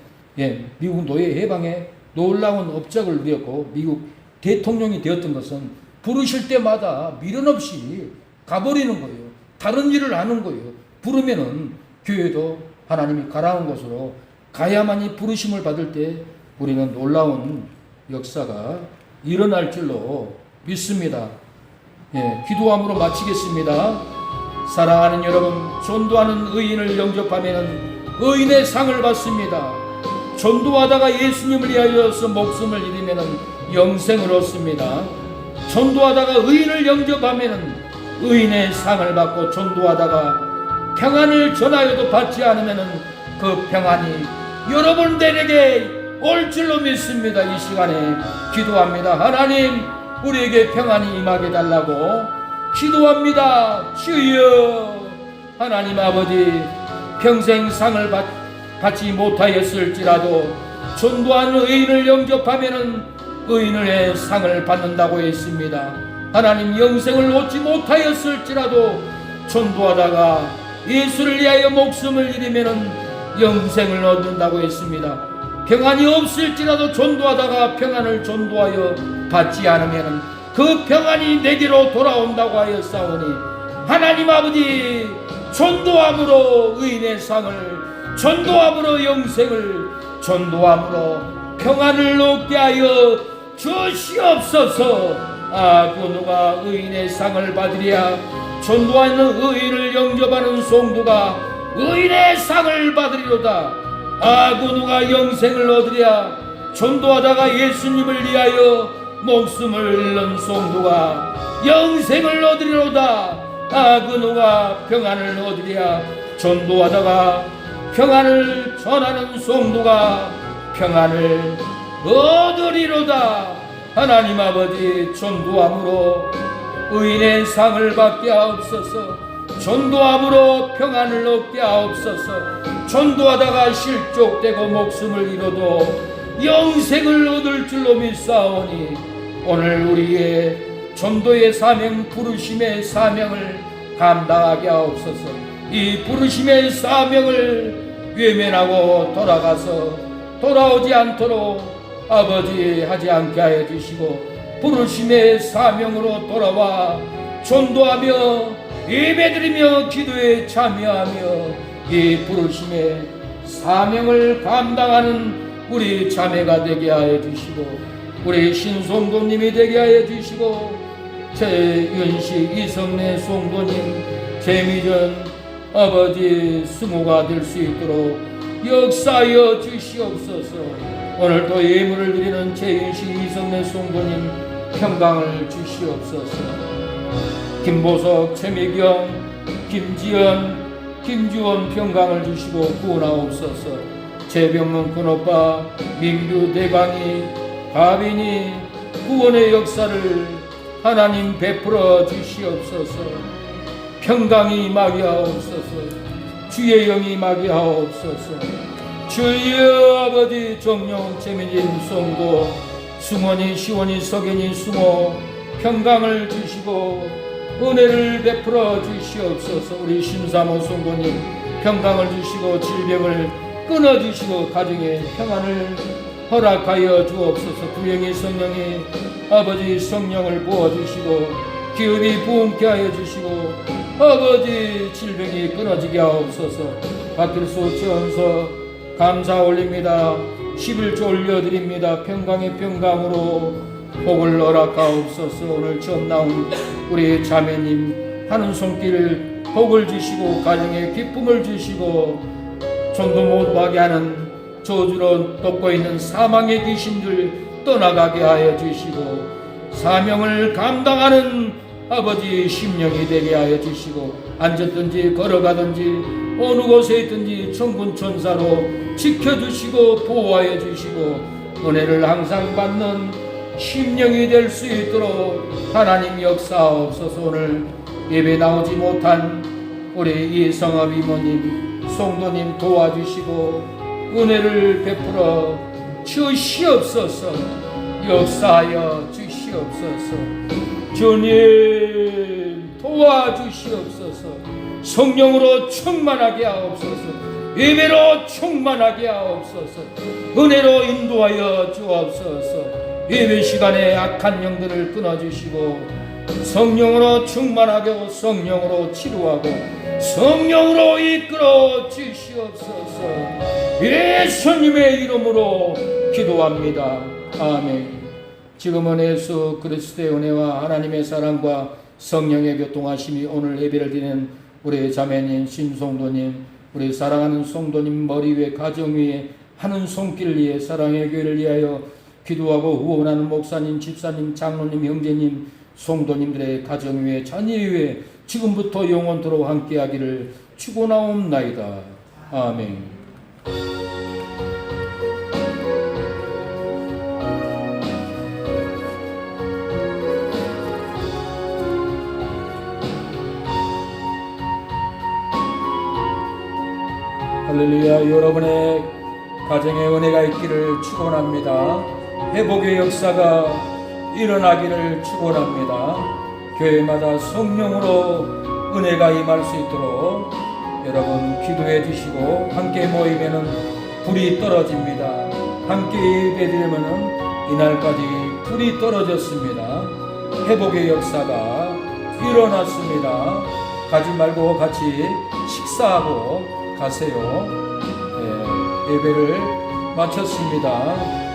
미국 노예 해방에 놀라운 업적을 누렸고 미국 대통령이 되었던 것은 부르실 때마다 미련 없이 가버리는 거예요. 다른 일을 하는 거예요. 부르면은 교회도 하나님이 가라는 곳으로 가야만이 부르심을 받을 때 우리는 놀라운 역사가 일어날 줄로 믿습니다. 기도함으로 마치겠습니다. 사랑하는 여러분, 전도하는 의인을 영접하면 의인의 상을 받습니다. 전도하다가 예수님을 위하여서 목숨을 잃으면 영생을 얻습니다. 전도하다가 의인을 영접하면 의인의 상을 받고 전도하다가 평안을 전하여도 받지 않으면 그 평안이 여러분들에게 올 줄로 믿습니다. 이 시간에 기도합니다. 하나님, 우리에게 평안이 임하게 달라고 기도합니다. 주여, 하나님 아버지, 평생 상을 받지 못하였을지라도 전도하는 의인을 영접하면 의인의 상을 받는다고 했습니다. 하나님, 영생을 얻지 못하였을지라도 전도하다가 예수를 위하여 목숨을 잃으면 영생을 얻는다고 했습니다. 평안이 없을지라도 전도하다가 평안을 전도하여 받지 않으면 그 평안이 내게로 돌아온다고 하였사오니 하나님 아버지, 전도함으로 의인의 상을, 전도함으로 영생을, 전도함으로 평안을 얻게 하여 주시옵소서. 그 누가 의인의 상을 받으랴? 전도하는 의인을 영접하는 성도가 의인의 상을 받으리로다. 그 누가 영생을 얻으랴? 전도하다가 예수님을 위하여 목숨을 잃는 성도가 영생을 얻으리로다. 그 누가 평안을 얻으랴? 전도하다가 평안을 전하는 성도가 평안을 얻으리로다. 하나님 아버지, 전도함으로 의인의 상을 받게 하옵소서. 전도함으로 평안을 얻게 하옵소서. 전도하다가 실족되고 목숨을 잃어도 영생을 얻을 줄로 믿사오니 오늘 우리의 전도의 사명, 부르심의 사명을 감당하게 하옵소서. 이 부르심의 사명을 외면하고 돌아오지 않도록 아버지 하지 않게 하여 주시고 부르심의 사명으로 돌아와 전도하며 예배드리며 기도에 참여하며 이 부르심의 사명을 감당하는 우리 자매가 되게 하여 주시고 우리 신송도님이 되게 하여 주시고 최윤식 이성래 송도님 재미전 아버지 수모가 될 수 있도록 역사하여 주시옵소서. 오늘도 예물을 드리는 최윤식 이성래 송도님 평강을 주시옵소서. 김보석 최미경 김지연 김주원 평강을 주시고 구원하옵소서. 최병문 큰오빠 민규 대광이 가빈이 구원의 역사를 하나님 베풀어 주시옵소서. 평강이 임하게 하옵소서. 주의 영이 임하게 하옵소서. 주여 아버지 정령 재민진 송도 승원이 시원이 석연이 수모 평강을 주시고 은혜를 베풀어 주시옵소서. 우리 심사모 송도님 평강을 주시고 질병을 끊어주시고 가정의 평안을 허락하여 주옵소서. 구영이 성령이 아버지 성령을 부어주시고 기업이 부흥케 하여 주시고 아버지 질병이 끊어지게 하옵소서. 박길수 최원서 감사 올립니다. 11조 올려드립니다. 평강의 평강으로 복을 허락하옵소서. 오늘 처음 나온 우리 자매님 하는 손길을 복을 주시고 가정에 기쁨을 주시고 전도 못하게 하는 저주로 덮고 있는 사망의 귀신들 떠나가게 하여 주시고 사명을 감당하는 아버지 심령이 되게 하여 주시고 앉았든지 걸어가든지 어느 곳에 있든지 천군 천사로 지켜주시고 보호하여 주시고 은혜를 항상 받는 심령이 될 수 있도록 하나님 역사하옵소서. 오늘 예배 나오지 못한 우리 이성업 이모님 송도님 도와주시고 은혜를 베풀어 주시옵소서. 역사하여 주시옵소서. 주님 도와주시옵소서. 성령으로 충만하게 하옵소서. 예배로 충만하게 하옵소서. 은혜로 인도하여 주옵소서. 예배 시간에 악한 영들을 끊어주시고 성령으로 충만하게 하고 성령으로 치료하고 성령으로 이끌어 주시옵소서. 예수님의 이름으로 기도합니다. 아멘. 지금은 예수 그리스도의 은혜와 하나님의 사랑과 성령의 교통하심이 오늘 예배를 드리는 우리 자매님 신송도님 우리 사랑하는 송도님 머리 위에 가정 위에 하는 손길 위에 사랑의 교회를 위하여 기도하고 후원하는 목사님 집사님 장로님 형제님 송도님들의 가정 위에 자녀 위에 지금부터 영원토록 함께하기를 축원하옵나이다. 아멘. 할렐루야. 여러분의 가정에 은혜가 있기를 축원합니다. 회복의 역사가 일어나기를 축원합니다. 교회마다 성령으로 은혜가 임할 수 있도록 여러분 기도해 주시고 함께 모이면은 불이 떨어집니다. 함께 예배드리면은 이날까지 불이 떨어졌습니다. 회복의 역사가 일어났습니다. 가지 말고 같이 식사하고 가세요. 예배를 마쳤습니다.